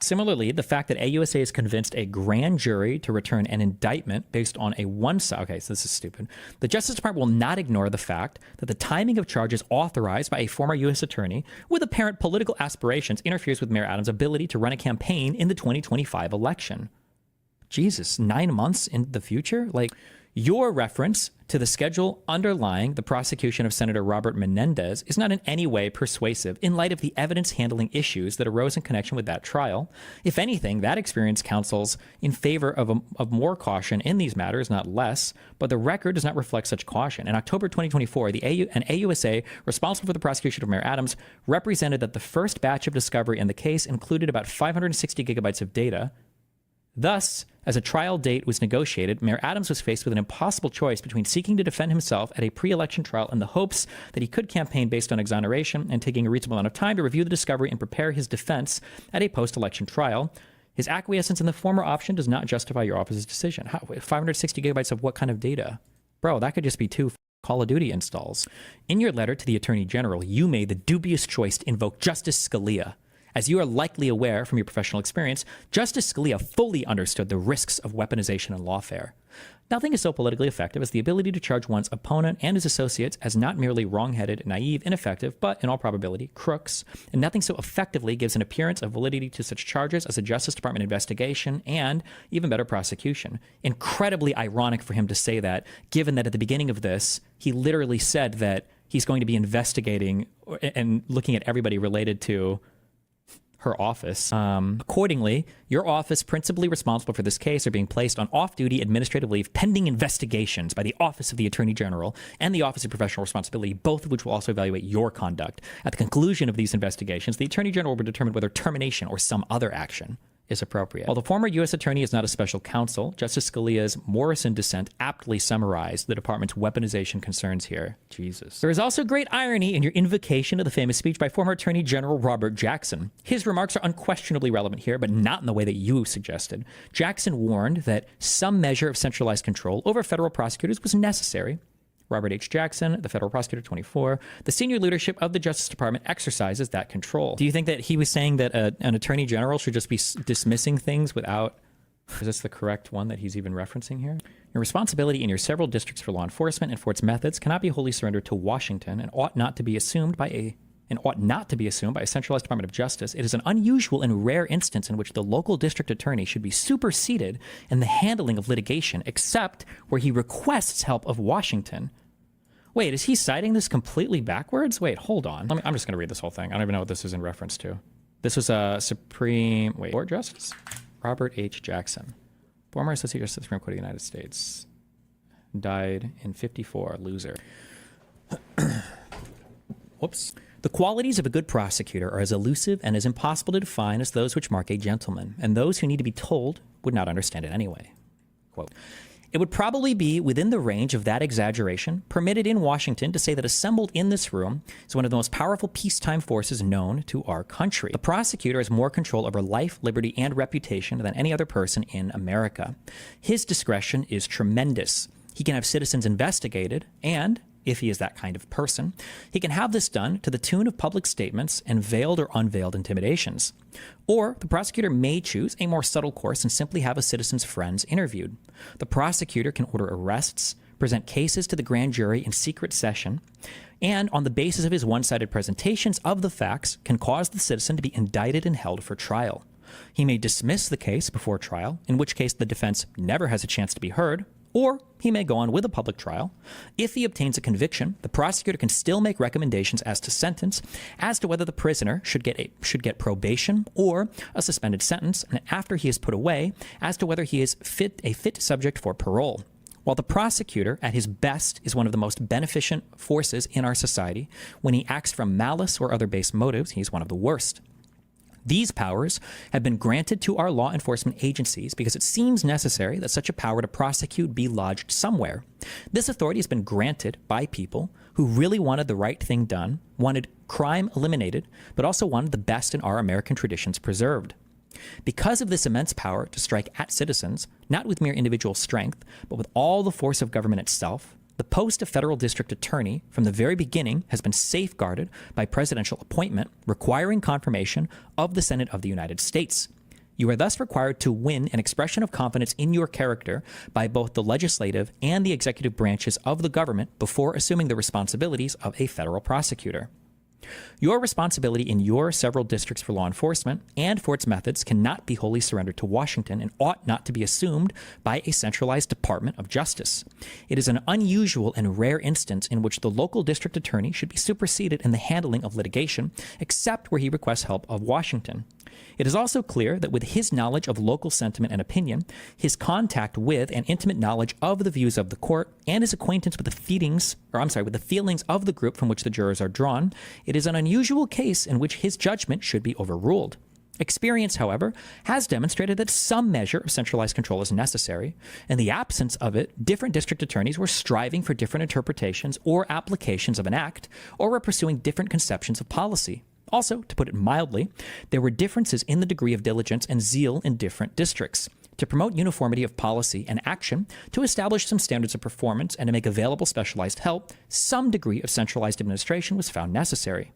Similarly, the fact that AUSA has convinced a grand jury to return an indictment based on a one-side... Okay, so this is stupid. The Justice Department will not ignore the fact that the timing of charges authorized by a former U.S. attorney with apparent political aspirations interferes with Mayor Adams' ability to run a campaign in the 2025 election. Jesus, 9 months in the future? Like, your reference to the schedule underlying the prosecution of Senator Robert Menendez is not in any way persuasive in light of the evidence handling issues that arose in connection with that trial. If anything, that experience counsels in favor of more caution in these matters, not less, but the record does not reflect such caution. In October 2024, an AUSA responsible for the prosecution of Mayor Adams represented that the first batch of discovery in the case included about 560 gigabytes of data. Thus, as a trial date was negotiated, Mayor Adams was faced with an impossible choice between seeking to defend himself at a pre-election trial in the hopes that he could campaign based on exoneration and taking a reasonable amount of time to review the discovery and prepare his defense at a post-election trial. His acquiescence in the former option does not justify your office's decision. 560 gigabytes of what kind of data? Bro, that could just be 2 Call of Duty installs. In your letter to the Attorney General, you made the dubious choice to invoke Justice Scalia. As you are likely aware from your professional experience, Justice Scalia fully understood the risks of weaponization in lawfare. Nothing is so politically effective as the ability to charge one's opponent and his associates as not merely wrong-headed, naive, ineffective, but, in all probability, crooks. And nothing so effectively gives an appearance of validity to such charges as a Justice Department investigation and, even better, prosecution. Incredibly ironic for him to say that, given that at the beginning of this, he literally said that he's going to be investigating and looking at everybody related to her office. Accordingly, your office, principally responsible for this case, are being placed on off-duty administrative leave pending investigations by the Office of the Attorney General and the Office of Professional Responsibility, both of which will also evaluate your conduct. At the conclusion of these investigations, the Attorney General will determine whether termination or some other action is appropriate. While the former U.S. attorney is not a special counsel, Justice Scalia's Morrison dissent aptly summarized the department's weaponization concerns here. Jesus. There is also great irony in your invocation of the famous speech by former Attorney General Robert Jackson. His remarks are unquestionably relevant here, but not in the way that you suggested. Jackson warned that some measure of centralized control over federal prosecutors was necessary. Robert H. Jackson, the federal prosecutor, 24. The senior leadership of the Justice Department exercises that control. Do you think that he was saying that an attorney general should just be dismissing things without... Is this the correct one that he's even referencing here? Your responsibility in your several districts for law enforcement and for its methods cannot be wholly surrendered to Washington and ought not to be assumed by and ought not to be assumed by a centralized Department of Justice, it is an unusual and rare instance in which the local district attorney should be superseded in the handling of litigation, except where he requests help of Washington. Wait, is he citing this completely backwards? Wait, hold on. I'm just going to read this whole thing. I don't even know what this is in reference to. This was a Court Justice? Robert H. Jackson, former Associate Justice of the Supreme Court of the United States. Died in 54, loser. Whoops. The qualities of a good prosecutor are as elusive and as impossible to define as those which mark a gentleman, and those who need to be told would not understand it anyway. Quote, it would probably be within the range of that exaggeration permitted in Washington to say that assembled in this room is one of the most powerful peacetime forces known to our country. The prosecutor has more control over life, liberty, and reputation than any other person in America. His discretion is tremendous. He can have citizens investigated and, if he is that kind of person, he can have this done to the tune of public statements and veiled or unveiled intimidations. Or the prosecutor may choose a more subtle course and simply have a citizen's friends interviewed. The prosecutor can order arrests, present cases to the grand jury in secret session, and on the basis of his one-sided presentations of the facts can cause the citizen to be indicted and held for trial. He may dismiss the case before trial, in which case the defense never has a chance to be heard, or he may go on with a public trial. If he obtains a conviction, the prosecutor can still make recommendations as to sentence, as to whether the prisoner should get probation or a suspended sentence, and after he is put away, as to whether he is a fit subject for parole. While the prosecutor, at his best, is one of the most beneficent forces in our society, when he acts from malice or other base motives, he's one of the worst. These powers have been granted to our law enforcement agencies because it seems necessary that such a power to prosecute be lodged somewhere. This authority has been granted by people who really wanted the right thing done, wanted crime eliminated, but also wanted the best in our American traditions preserved. Because of this immense power to strike at citizens, not with mere individual strength, but with all the force of government itself, the post of federal district attorney from the very beginning has been safeguarded by presidential appointment, requiring confirmation of the Senate of the United States. You are thus required to win an expression of confidence in your character by both the legislative and the executive branches of the government before assuming the responsibilities of a federal prosecutor. Your responsibility in your several districts for law enforcement and for its methods cannot be wholly surrendered to Washington and ought not to be assumed by a centralized Department of Justice. It is an unusual and rare instance in which the local district attorney should be superseded in the handling of litigation, except where he requests help of Washington. It is also clear that with his knowledge of local sentiment and opinion, his contact with and intimate knowledge of the views of the court, and his acquaintance with the feelings of the group from which the jurors are drawn, it is an unusual case in which his judgment should be overruled. Experience, however, has demonstrated that some measure of centralized control is necessary. In the absence of it, different district attorneys were striving for different interpretations or applications of an act, or were pursuing different conceptions of policy. Also, to put it mildly, there were differences in the degree of diligence and zeal in different districts. To promote uniformity of policy and action, to establish some standards of performance, and to make available specialized help, some degree of centralized administration was found necessary.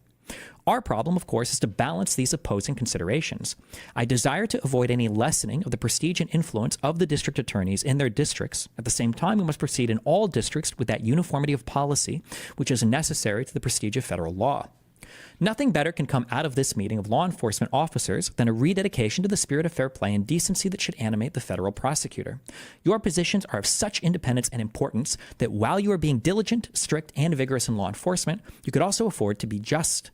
Our problem, of course, is to balance these opposing considerations. I desire to avoid any lessening of the prestige and influence of the district attorneys in their districts. At the same time, we must proceed in all districts with that uniformity of policy which is necessary to the prestige of federal law. Nothing better can come out of this meeting of law enforcement officers than a rededication to the spirit of fair play and decency that should animate the federal prosecutor. Your positions are of such independence and importance that while you are being diligent, strict, and vigorous in law enforcement, you could also afford to be just.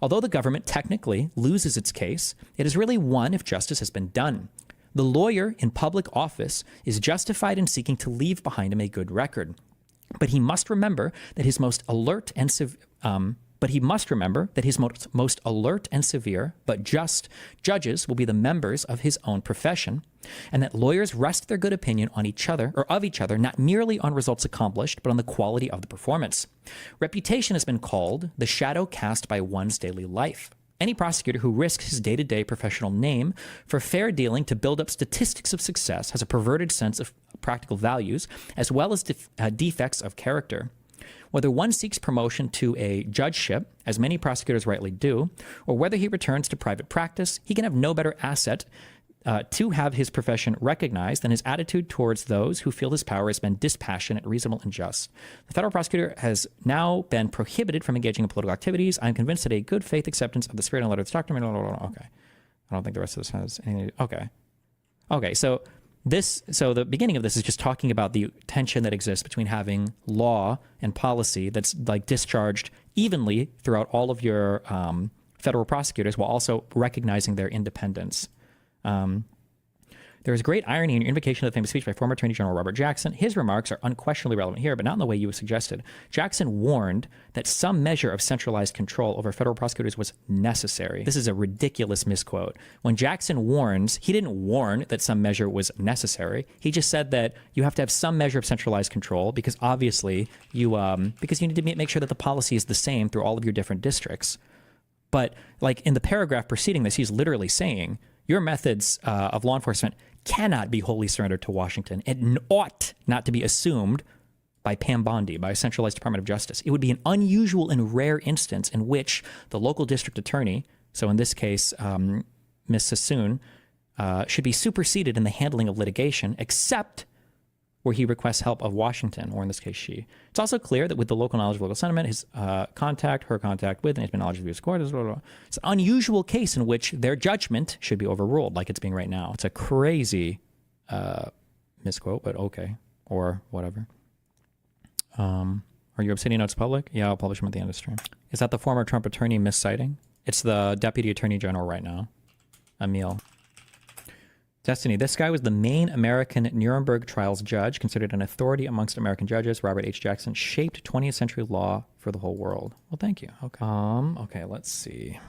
Although the government technically loses its case, it is really won if justice has been done. The lawyer in public office is justified in seeking to leave behind him a good record. But he must remember that his most alert and severe but just judges will be the members of his own profession, and that lawyers rest their good opinion on each other, or of each other, not merely on results accomplished, but on the quality of the performance. Reputation has been called the shadow cast by one's daily life. Any prosecutor who risks his day-to-day professional name for fair dealing to build up statistics of success has a perverted sense of practical values, as well as defects of character. Whether one seeks promotion to a judgeship, as many prosecutors rightly do, or whether he returns to private practice, he can have no better asset to have his profession recognized and his attitude towards those who feel his power has been dispassionate, reasonable, and just. The federal prosecutor has now been prohibited from engaging in political activities. I'm convinced that a good faith acceptance of the spirit and letter of this document. Okay. I don't think the rest of this has anything. Okay. So the beginning of this is just talking about the tension that exists between having law and policy that's like discharged evenly throughout all of your federal prosecutors while also recognizing their independence. There is great irony in your invocation of the famous speech by former Attorney General Robert Jackson. His remarks are unquestionably relevant here, but not in the way you suggested. Jackson warned that some measure of centralized control over federal prosecutors was necessary. This is a ridiculous misquote. When Jackson warns, he didn't warn that some measure was necessary. He just said that you have to have some measure of centralized control because obviously because you need to make sure that the policy is the same through all of your different districts. But like in the paragraph preceding this, he's literally saying your methods of law enforcement cannot be wholly surrendered to Washington. It ought not to be assumed by Pam Bondi, by a centralized Department of Justice. It would be an unusual and rare instance in which the local district attorney, so in this case, Ms. Sassoon, should be superseded in the handling of litigation, except where he requests help of Washington, or in this case, she. It's also clear that with the local knowledge of local sentiment, his her contact with, and his knowledge of the U.S. court, it's an unusual case in which their judgment should be overruled, like it's being right now. It's a crazy misquote, but okay, or whatever. Are your Obsidian notes public? Yeah, I'll publish them at the end of the stream. Is that the former Trump attorney misciting? It's the Deputy Attorney General right now, Emil. Destiny, this guy was the main American Nuremberg trials judge, considered an authority amongst American judges. Robert H. Jackson shaped 20th century law for the whole world. Well, thank you. Okay. Okay, let's see.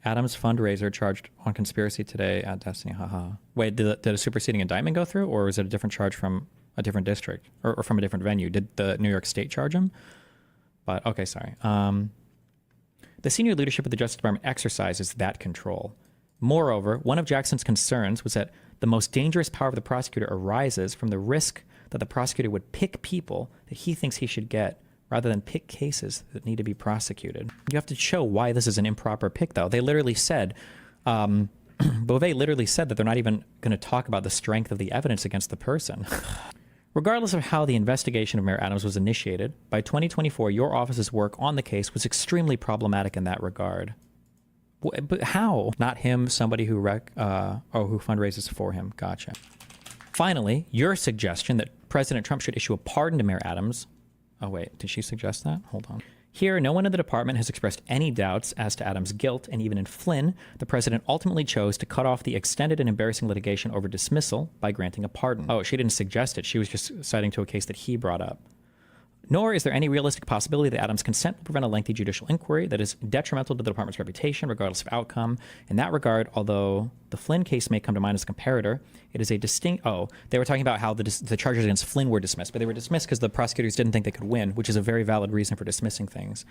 Adams fundraiser charged on conspiracy today at Destiny. Haha. Wait, did a superseding indictment go through, or was it a different charge from a different district or from a different venue? Did the New York State charge him? But okay, sorry. The senior leadership of the Justice Department exercises that control. Moreover, one of Jackson's concerns was that the most dangerous power of the prosecutor arises from the risk that the prosecutor would pick people that he thinks he should get rather than pick cases that need to be prosecuted. You have to show why this is an improper pick, though. They literally said, Beauvais literally said that they're not even going to talk about the strength of the evidence against the person. Regardless of how the investigation of Mayor Adams was initiated, by 2024, your office's work on the case was extremely problematic in that regard. But how? Not him, somebody who who fundraises for him. Gotcha. Finally, your suggestion that President Trump should issue a pardon to Mayor Adams. Oh, wait, did she suggest that? Hold on. Here, no one in the department has expressed any doubts as to Adams' guilt, and even in Flynn, the president ultimately chose to cut off the extended and embarrassing litigation over dismissal by granting a pardon. Oh, she didn't suggest it. She was just citing to a case that he brought up. Nor is there any realistic possibility that Adams' consent will prevent a lengthy judicial inquiry that is detrimental to the department's reputation, regardless of outcome. In that regard, although the Flynn case may come to mind as a comparator, it is a distinct... Oh, they were talking about how the charges against Flynn were dismissed, but they were dismissed because the prosecutors didn't think they could win, which is a very valid reason for dismissing things.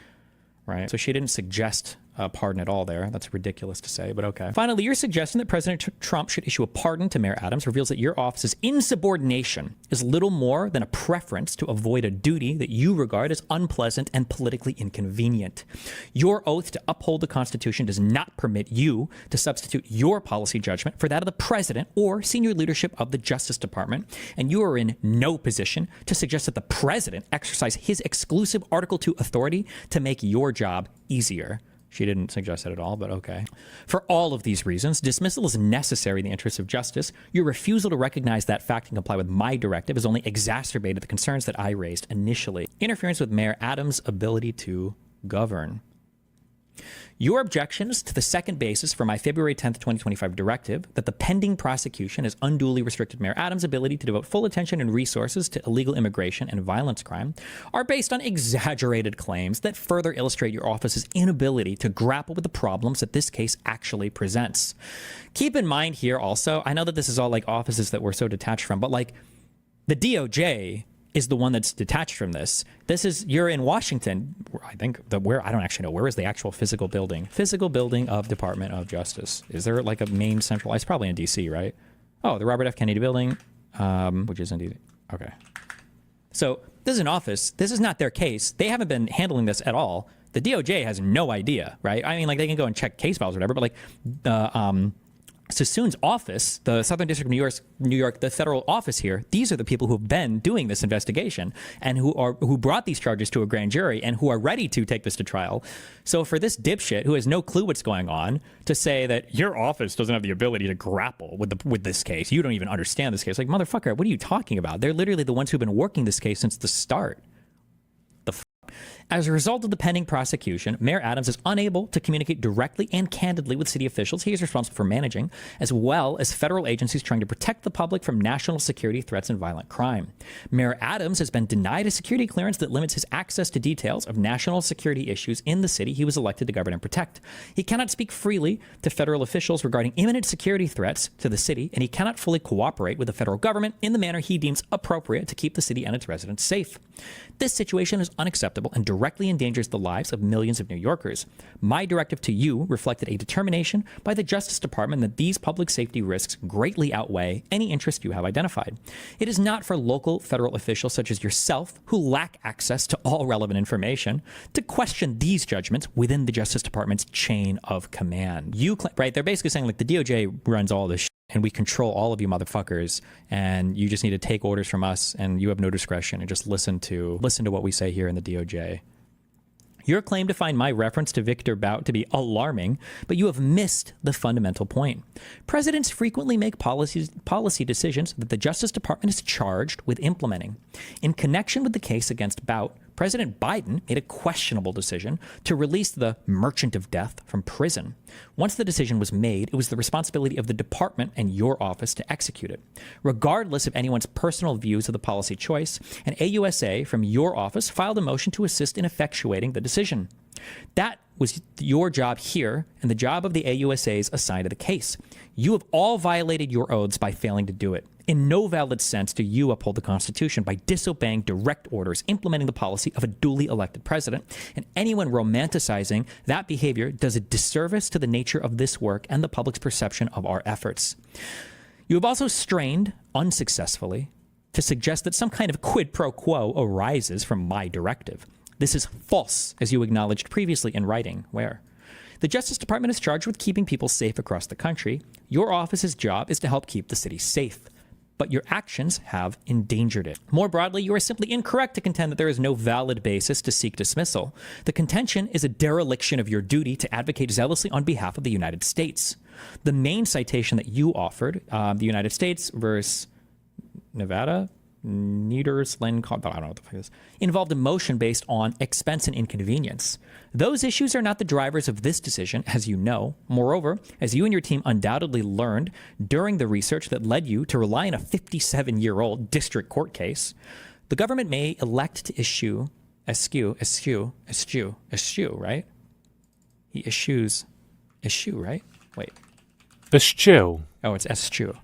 Right? So she didn't suggest a pardon at all there. That's ridiculous to say, but okay. Finally, your suggestion that President Trump should issue a pardon to Mayor Adams reveals that your office's insubordination is little more than a preference to avoid a duty that you regard as unpleasant and politically inconvenient. Your oath to uphold the Constitution does not permit you to substitute your policy judgment for that of the president or senior leadership of the Justice Department, and you are in no position to suggest that the president exercise his exclusive Article II authority to make your job easier. She didn't suggest that at all, but okay. For all of these reasons, dismissal is necessary in the interests of justice. Your refusal to recognize that fact and comply with my directive has only exacerbated the concerns that I raised initially. Interference with Mayor Adams' ability to govern. Your objections to the second basis for my February 10th, 2025 directive that the pending prosecution has unduly restricted Mayor Adams' ability to devote full attention and resources to illegal immigration and violence crime are based on exaggerated claims that further illustrate your office's inability to grapple with the problems that this case actually presents. Keep in mind here also, I know that this is all like offices that we're so detached from, but like the DOJ is the one that's detached from this. This is, you're in Washington, I think, I don't actually know, where is the actual physical building? Physical building of Department of Justice. Is there like a main centralized, probably in DC, right? Oh, the Robert F. Kennedy building, which is in DC. Okay. So this is an office. This is not their case. They haven't been handling this at all. The DOJ has no idea, right? I mean, like they can go and check case files or whatever, but like Sassoon's office, the Southern District of New York, the federal office here, these are the people who have been doing this investigation and who brought these charges to a grand jury and who are ready to take this to trial. So for this dipshit who has no clue what's going on to say that your office doesn't have the ability to grapple with this case, you don't even understand this case. Like, motherfucker, what are you talking about? They're literally the ones who've been working this case since the start. As a result of the pending prosecution, Mayor Adams is unable to communicate directly and candidly with city officials he is responsible for managing, as well as federal agencies trying to protect the public from national security threats and violent crime. Mayor Adams has been denied a security clearance that limits his access to details of national security issues in the city he was elected to govern and protect. He cannot speak freely to federal officials regarding imminent security threats to the city, and he cannot fully cooperate with the federal government in the manner he deems appropriate to keep the city and its residents safe. This situation is unacceptable and directly endangers the lives of millions of New Yorkers. My directive to you reflected a determination by the Justice Department that these public safety risks greatly outweigh any interest you have identified. It is not for local federal officials such as yourself, who lack access to all relevant information, to question these judgments within the Justice Department's chain of command. Right? They're basically saying, like, the DOJ runs all this shit, and we control all of you motherfuckers, and you just need to take orders from us, and you have no discretion, and just listen to what we say here in the DOJ. Your claim to find my reference to Victor Bout to be alarming, but you have missed the fundamental point. Presidents frequently make policy decisions that the Justice Department is charged with implementing. In connection with the case against Bout, President Biden made a questionable decision to release the merchant of death from prison. Once the decision was made, it was the responsibility of the department and your office to execute it. Regardless of anyone's personal views of the policy choice, an AUSA from your office filed a motion to assist in effectuating the decision. That was your job here and the job of the AUSAs assigned to the case. You have all violated your oaths by failing to do it. In no valid sense do you uphold the Constitution by disobeying direct orders implementing the policy of a duly elected president, and anyone romanticizing that behavior does a disservice to the nature of this work and the public's perception of our efforts. You have also strained, unsuccessfully, to suggest that some kind of quid pro quo arises from my directive. This is false, as you acknowledged previously in writing, where the Justice Department is charged with keeping people safe across the country. Your office's job is to help keep the city safe, but your actions have endangered it. More broadly, you are simply incorrect to contend that there is no valid basis to seek dismissal. The contention is a dereliction of your duty to advocate zealously on behalf of the United States. The main citation that you offered, the United States versus Nevada, I don't know what the fuck it is, involved a motion based on expense and inconvenience. Those issues are not the drivers of this decision, as you know. Moreover, as you and your team undoubtedly learned during the research that led you to rely on a 57-year-old district court case, the government may elect to eschew, right? He eschews, right? Wait. Eschew. Oh, it's eschew.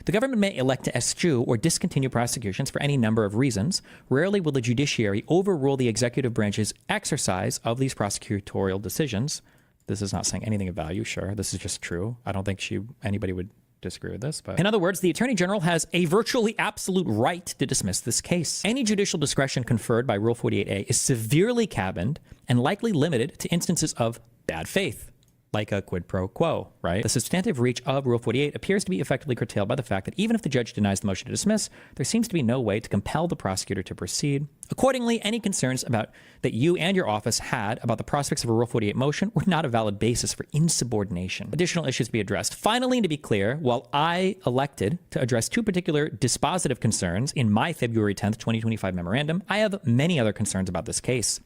The government may elect to eschew or discontinue prosecutions for any number of reasons. Rarely will the judiciary overrule the executive branch's exercise of these prosecutorial decisions. This is not saying anything of value, sure. This is just true. I don't think anybody would disagree with this. But in other words, the Attorney General has a virtually absolute right to dismiss this case. Any judicial discretion conferred by Rule 48A is severely cabined and likely limited to instances of bad faith, like a quid pro quo, right? The substantive reach of Rule 48 appears to be effectively curtailed by the fact that even if the judge denies the motion to dismiss, there seems to be no way to compel the prosecutor to proceed. Accordingly, any concerns that you and your office had about the prospects of a Rule 48 motion were not a valid basis for insubordination. Additional issues be addressed. Finally, and to be clear, while I elected to address two particular dispositive concerns in my February 10th, 2025 memorandum, I have many other concerns about this case.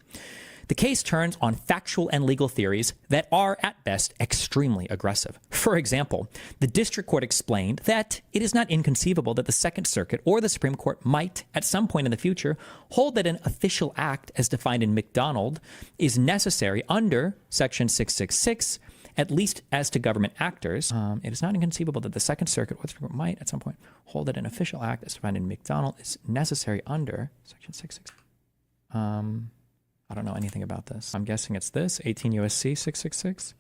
The case turns on factual and legal theories that are, at best, extremely aggressive. For example, the district court explained that it is not inconceivable that the Second Circuit or the Supreme Court might, at some point in the future, hold that an official act as defined in McDonald is necessary under Section 666, at least as to government actors. It is not inconceivable that the Second Circuit or the Supreme Court might, at some point, hold that an official act as defined in McDonald is necessary under Section 666. I don't know anything about this. I'm guessing it's this, 18 U.S.C. 666.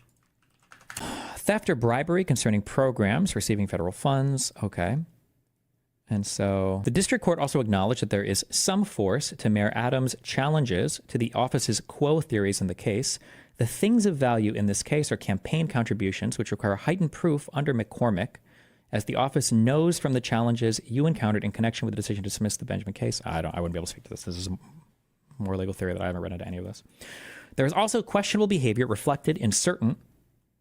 Theft or bribery concerning programs receiving federal funds. Okay. And so the district court also acknowledged that there is some force to Mayor Adams' challenges to the office's quo theories in the case, The things of value in this case are campaign contributions, which require heightened proof under McCormick, as the office knows from the challenges you encountered in connection with the decision to dismiss the Benjamin case. I wouldn't be able to speak to this. This is more legal theory that I haven't read into any of this. There is also questionable behavior reflected in certain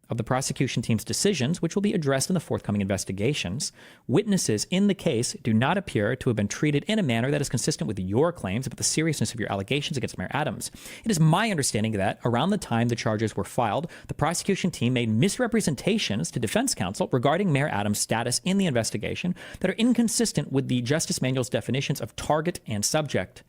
of the prosecution team's decisions, which will be addressed in the forthcoming investigations. Witnesses in the case do not appear to have been treated in a manner that is consistent with your claims about the seriousness of your allegations against Mayor Adams. It is my understanding that around the time the charges were filed, the prosecution team made misrepresentations to defense counsel regarding Mayor Adams' status in the investigation that are inconsistent with the Justice Manual's definitions of target and subject.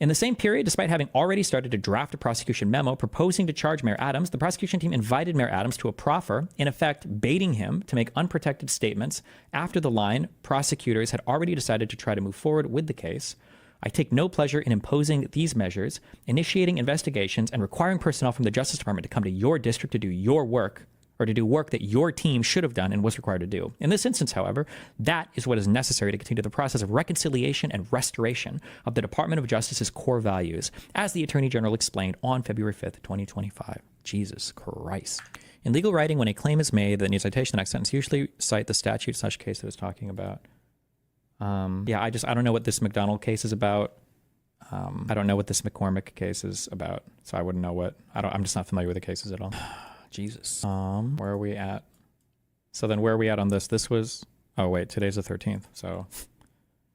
In the same period, despite having already started to draft a prosecution memo proposing to charge Mayor Adams, the prosecution team invited Mayor Adams to a proffer, in effect baiting him to make unprotected statements after the line prosecutors had already decided to try to move forward with the case. I take no pleasure in imposing these measures, initiating investigations, and requiring personnel from the Justice Department to come to your district to do your work, or to do work that your team should have done and was required to do. In this instance, however, that is what is necessary to continue the process of reconciliation and restoration of the Department of Justice's core values, as the Attorney General explained on February 5th, 2025. Jesus Christ. In legal writing, when a claim is made that needs citation, the next sentence usually cite the statute such case that it's talking about. I don't know what this McDonald case is about. I don't know what this McCormick case is about, so I wouldn't know what. I'm just not familiar with the cases at all. Jesus. Where are we at? So then where are we at on this? This was, oh wait, today's the 13th. So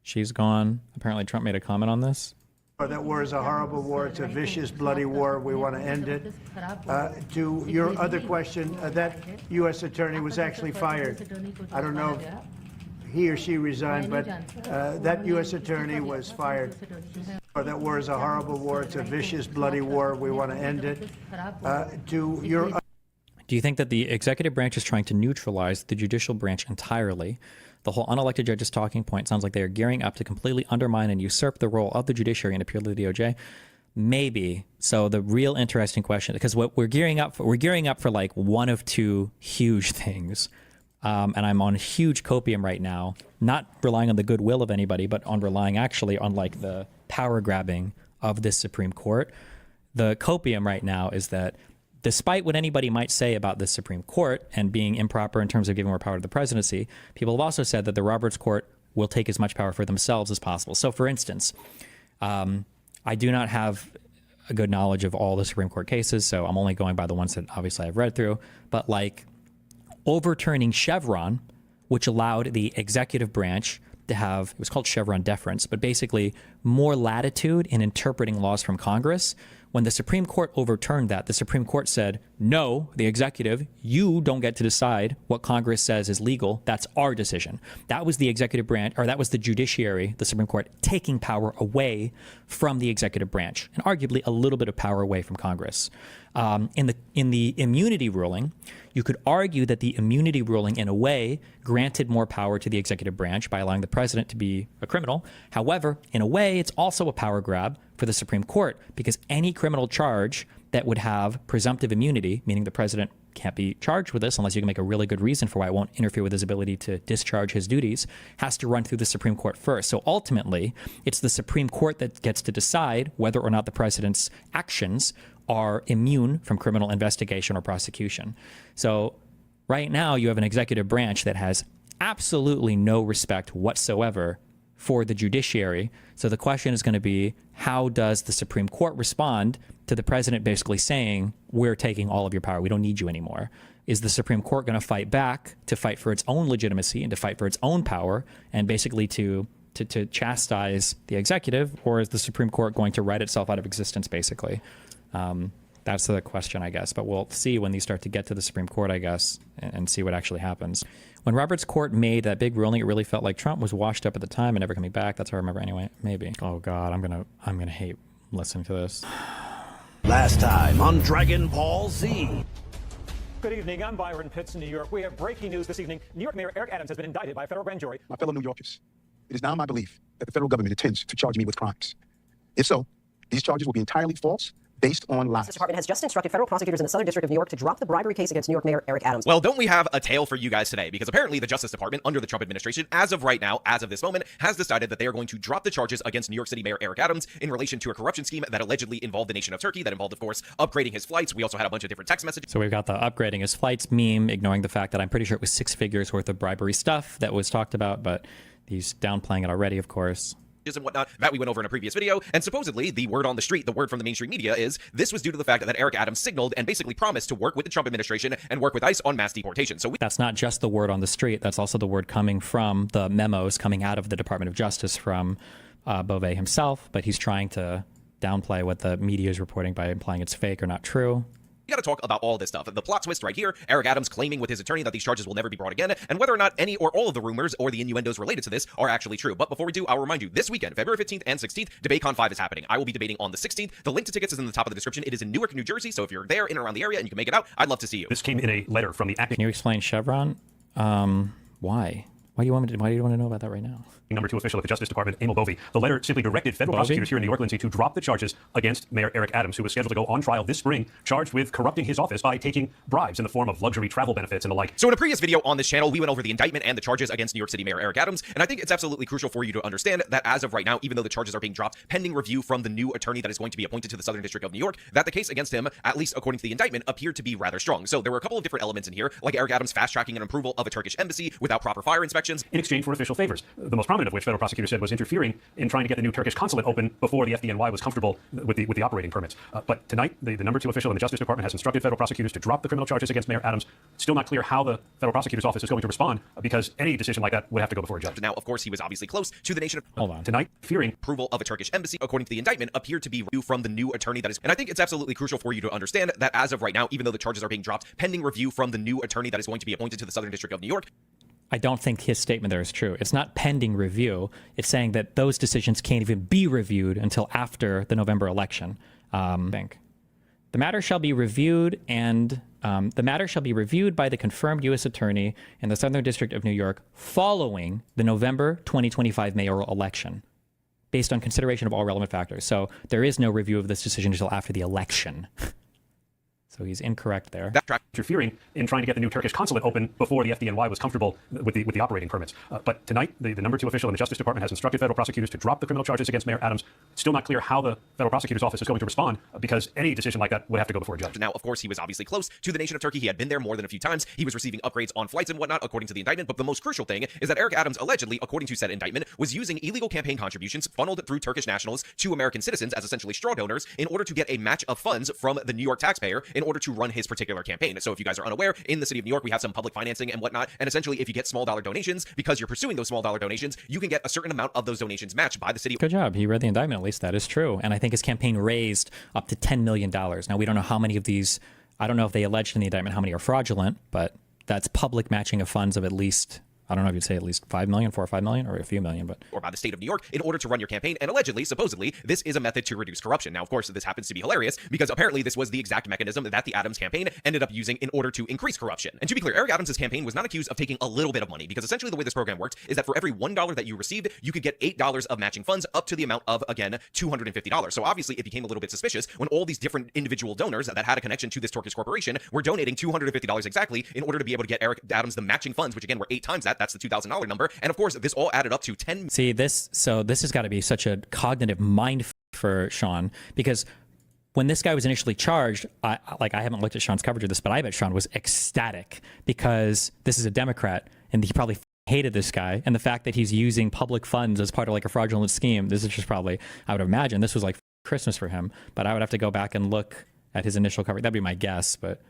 she's gone. Apparently Trump made a comment on this. That war is a horrible war. It's a vicious, bloody war. We want to end it. To your other question, that U.S. attorney was actually fired. I don't know if he or she resigned, but that U.S. attorney was fired. That war is a horrible war. It's a vicious, bloody war. We want to end it. To your Do you think that the executive branch is trying to neutralize the judicial branch entirely? The whole unelected judges talking point sounds like they are gearing up to completely undermine and usurp the role of the judiciary and appeal to the DOJ. Maybe. So the real interesting question, because what we're gearing up for like one of two huge things. And I'm on huge copium right now, not relying on the goodwill of anybody, but on relying actually on like the power grabbing of this Supreme Court. The copium right now is that despite what anybody might say about the Supreme Court and being improper in terms of giving more power to the presidency, people have also said that the Roberts Court will take as much power for themselves as possible. So, for instance, I do not have a good knowledge of all the Supreme Court cases, so I'm only going by the ones that obviously I've read through. But like overturning Chevron, which allowed the executive branch to have, it was called Chevron deference, but basically more latitude in interpreting laws from Congress. When the Supreme Court overturned that, the Supreme Court said, no, the executive, you don't get to decide what Congress says is legal. That's our decision. That was the executive branch, or that was the judiciary, the Supreme Court, taking power away from the executive branch, and arguably a little bit of power away from Congress. In the immunity ruling, you could argue that the immunity ruling, in a way, granted more power to the executive branch by allowing the president to be a criminal. However, in a way, it's also a power grab for the Supreme Court, because any criminal charge that would have presumptive immunity, meaning the president can't be charged with this unless you can make a really good reason for why it won't interfere with his ability to discharge his duties, has to run through the Supreme Court first. So ultimately, it's the Supreme Court that gets to decide whether or not the president's actions are immune from criminal investigation or prosecution. So right now, you have an executive branch that has absolutely no respect whatsoever for the judiciary. So the question is going to be, how does the Supreme Court respond to the president basically saying, we're taking all of your power, we don't need you anymore? Is the Supreme Court going to fight back, to fight for its own legitimacy and to fight for its own power, and basically to chastise the executive? Or is the Supreme Court going to write itself out of existence, basically? That's the question, I guess. But we'll see when these start to get to the Supreme Court, I guess, and see what actually happens. When Roberts' Court made that big ruling, it really felt like Trump was washed up at the time and never coming back. That's how I remember anyway. Maybe. Oh God, I'm gonna hate listening to this. Last time on Dragon Ball Z. Good evening. I'm Byron Pitts in New York. We have breaking news this evening. New York Mayor Eric Adams has been indicted by a federal grand jury. My fellow New Yorkers, it is now my belief that the federal government intends to charge me with crimes. If so, these charges will be entirely false, based on lies. The Department has just instructed federal prosecutors in the Southern District of New York to drop the bribery case against New York Mayor Eric Adams. Well, don't we have a tale for you guys today? Because apparently the Justice Department, under the Trump administration, as of right now, as of this moment, has decided that they are going to drop the charges against New York City Mayor Eric Adams in relation to a corruption scheme that allegedly involved the nation of Turkey, that involved, of course, upgrading his flights. We also had a bunch of different text messages. So we've got the upgrading his flights meme, ignoring the fact that I'm pretty sure it was 6 figures worth of bribery stuff that was talked about, but he's downplaying it already, of course. And whatnot that we went over in a previous video, and supposedly the word on the street, the word from the mainstream media is this was due to the fact that Eric Adams signaled and basically promised to work with the Trump administration and work with ICE on mass deportation. So that's not just the word on the street, that's also the word coming from the memos coming out of the Department of Justice from Beauvais himself, but he's trying to downplay what the media is reporting by implying it's fake or not true. We got to talk about all this stuff. The plot twist right here, Eric Adams claiming with his attorney that these charges will never be brought again, and whether or not any or all of the rumors or the innuendos related to this are actually true. But before we do, I'll remind you, this weekend, February 15th and 16th, DebateCon 5 is happening. I will be debating on the 16th. The link to tickets is in the top of the description. It is in Newark, New Jersey, so if you're there in and around the area and you can make it out, I'd love to see you. This came in a letter from the acting. Can you explain Chevron? Why? Why do you want to know about that right now? Number 2 official at the Justice Department, Emil Bovey. The letter simply directed federal prosecutors here in New York, Lindsay, to drop the charges against Mayor Eric Adams, who was scheduled to go on trial this spring, charged with corrupting his office by taking bribes in the form of luxury travel benefits and the like. So in a previous video on this channel, we went over the indictment and the charges against New York City Mayor Eric Adams, and I think it's absolutely crucial for you to understand that as of right now, even though the charges are being dropped pending review from the new attorney that is going to be appointed to the Southern District of New York, that the case against him, at least according to the indictment, appeared to be rather strong. So there were a couple of different elements in here, like Eric Adams fast-tracking an approval of a Turkish embassy without proper fire inspections, in exchange for official favors. The most prominent of which federal prosecutors said was interfering in trying to get the new Turkish consulate open before the FDNY was comfortable with the operating permits. But tonight, the number 2 official in the Justice Department has instructed federal prosecutors to drop the criminal charges against Mayor Adams. Still not clear how the federal prosecutor's office is going to respond, because any decision like that would have to go before a judge. Now, of course, he was obviously close to the nation of... Hold on. Tonight, fearing approval of a Turkish embassy, according to the indictment, appeared to be review from the new attorney that is... And I think it's absolutely crucial for you to understand that as of right now, even though the charges are being dropped pending review from the new attorney that is going to be appointed to the Southern District of New York, I don't think his statement there is true. It's not pending review. It's saying that those decisions can't even be reviewed until after the November election. The matter shall be reviewed by the confirmed U.S. attorney in the Southern District of New York following the November 2025 mayoral election, based on consideration of all relevant factors. So there is no review of this decision until after the election. So he's incorrect there. Interfering in trying to get the new Turkish consulate open before the FDNY was comfortable with the operating permits. But tonight, the number 2 official in the Justice Department has instructed federal prosecutors to drop the criminal charges against Mayor Adams. Still not clear how the federal prosecutor's office is going to respond, because any decision like that would have to go before a judge. Now, of course, he was obviously close to the nation of Turkey. He had been there more than a few times. He was receiving upgrades on flights and whatnot, according to the indictment. But the most crucial thing is that Eric Adams, allegedly, according to said indictment, was using illegal campaign contributions funneled through Turkish nationals to American citizens as essentially straw donors in order to get a match of funds from the New York taxpayer in order to run his particular campaign. So if you guys are unaware, in the city of New York, we have some public financing and whatnot. And essentially, if you get small dollar donations, because you're pursuing those small dollar donations, you can get a certain amount of those donations matched by the city. Good job. He read the indictment. At least that is true. And I think his campaign raised up to $10 million. Now, we don't know how many of these, I don't know if they alleged in the indictment how many are fraudulent, but that's public matching of funds of at least, I don't know if you'd say at least 5 million, 4 or 5 million, or a few million, but... Or by the state of New York in order to run your campaign. And allegedly, supposedly, this is a method to reduce corruption. Now, of course, this happens to be hilarious because apparently this was the exact mechanism that the Adams campaign ended up using in order to increase corruption. And to be clear, Eric Adams' campaign was not accused of taking a little bit of money, because essentially the way this program worked is that for every $1 that you received, you could get $8 of matching funds up to the amount of, again, $250. So obviously it became a little bit suspicious when all these different individual donors that had a connection to this Turkish corporation were donating $250 exactly in order to be able to get Eric Adams the matching funds, which again were 8 times that. That's the $2,000 number. And of course, this all added up to 10. See, this has got to be such a cognitive mind for Sean, because when this guy was initially charged, I haven't looked at Sean's coverage of this, but I bet Sean was ecstatic because this is a Democrat and he probably hated this guy. And the fact that he's using public funds as part of like a fraudulent scheme, this is just probably, I would imagine this was like Christmas for him, but I would have to go back and look at his initial coverage. That'd be my guess, but...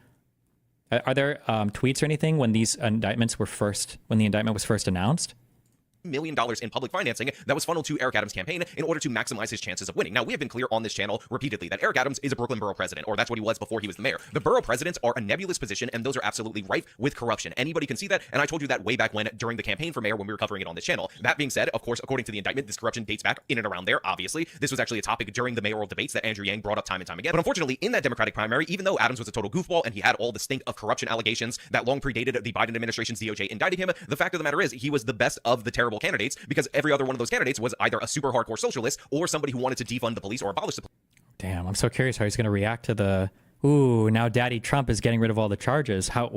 Are there tweets or anything when these indictments were when the indictment was first announced? $1 million in public financing that was funneled to Eric Adams' campaign in order to maximize his chances of winning. Now, we have been clear on this channel repeatedly that Eric Adams is a Brooklyn borough president, or that's what he was before he was the mayor. The borough presidents are a nebulous position, and those are absolutely rife with corruption. Anybody can see that, and I told you that way back when, during the campaign for mayor, when we were covering it on this channel. That being said, of course, according to the indictment, this corruption dates back in and around there, obviously. This was actually a topic during the mayoral debates that Andrew Yang brought up time and time again. But unfortunately, in that Democratic primary, even though Adams was a total goofball and he had all the stink of corruption allegations that long predated the Biden administration's DOJ indicting him, the fact of the matter is he was the best of the terrible candidates, because every other one of those candidates was either a super hardcore socialist or somebody who wanted to defund the police or abolish the police. Damn, I'm so curious how he's going to react to the, ooh, now Daddy Trump is getting rid of all the charges. How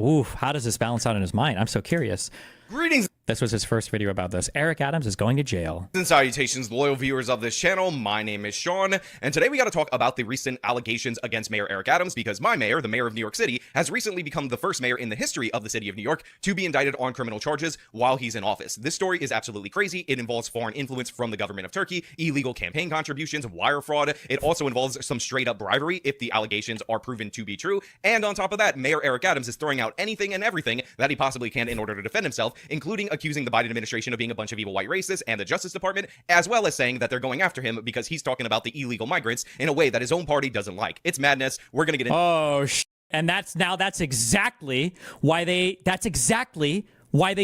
does this balance out in his mind? I'm so curious. Greetings. This was his first video about this. Eric Adams is going to jail. And salutations, loyal viewers of this channel. My name is Sean, and today we got to talk about the recent allegations against Mayor Eric Adams, because my mayor, the mayor of New York City, has recently become the first mayor in the history of the city of New York to be indicted on criminal charges while he's in office. This story is absolutely crazy. It involves foreign influence from the government of Turkey, illegal campaign contributions, wire fraud. It also involves some straight up bribery if the allegations are proven to be true. And on top of that, Mayor Eric Adams is throwing out anything and everything that he possibly can in order to defend himself, including accusing the Biden administration of being a bunch of evil white racists and the Justice Department, as well as saying that they're going after him because he's talking about the illegal migrants in a way that his own party doesn't like. It's madness. We're going to get into And that's exactly why they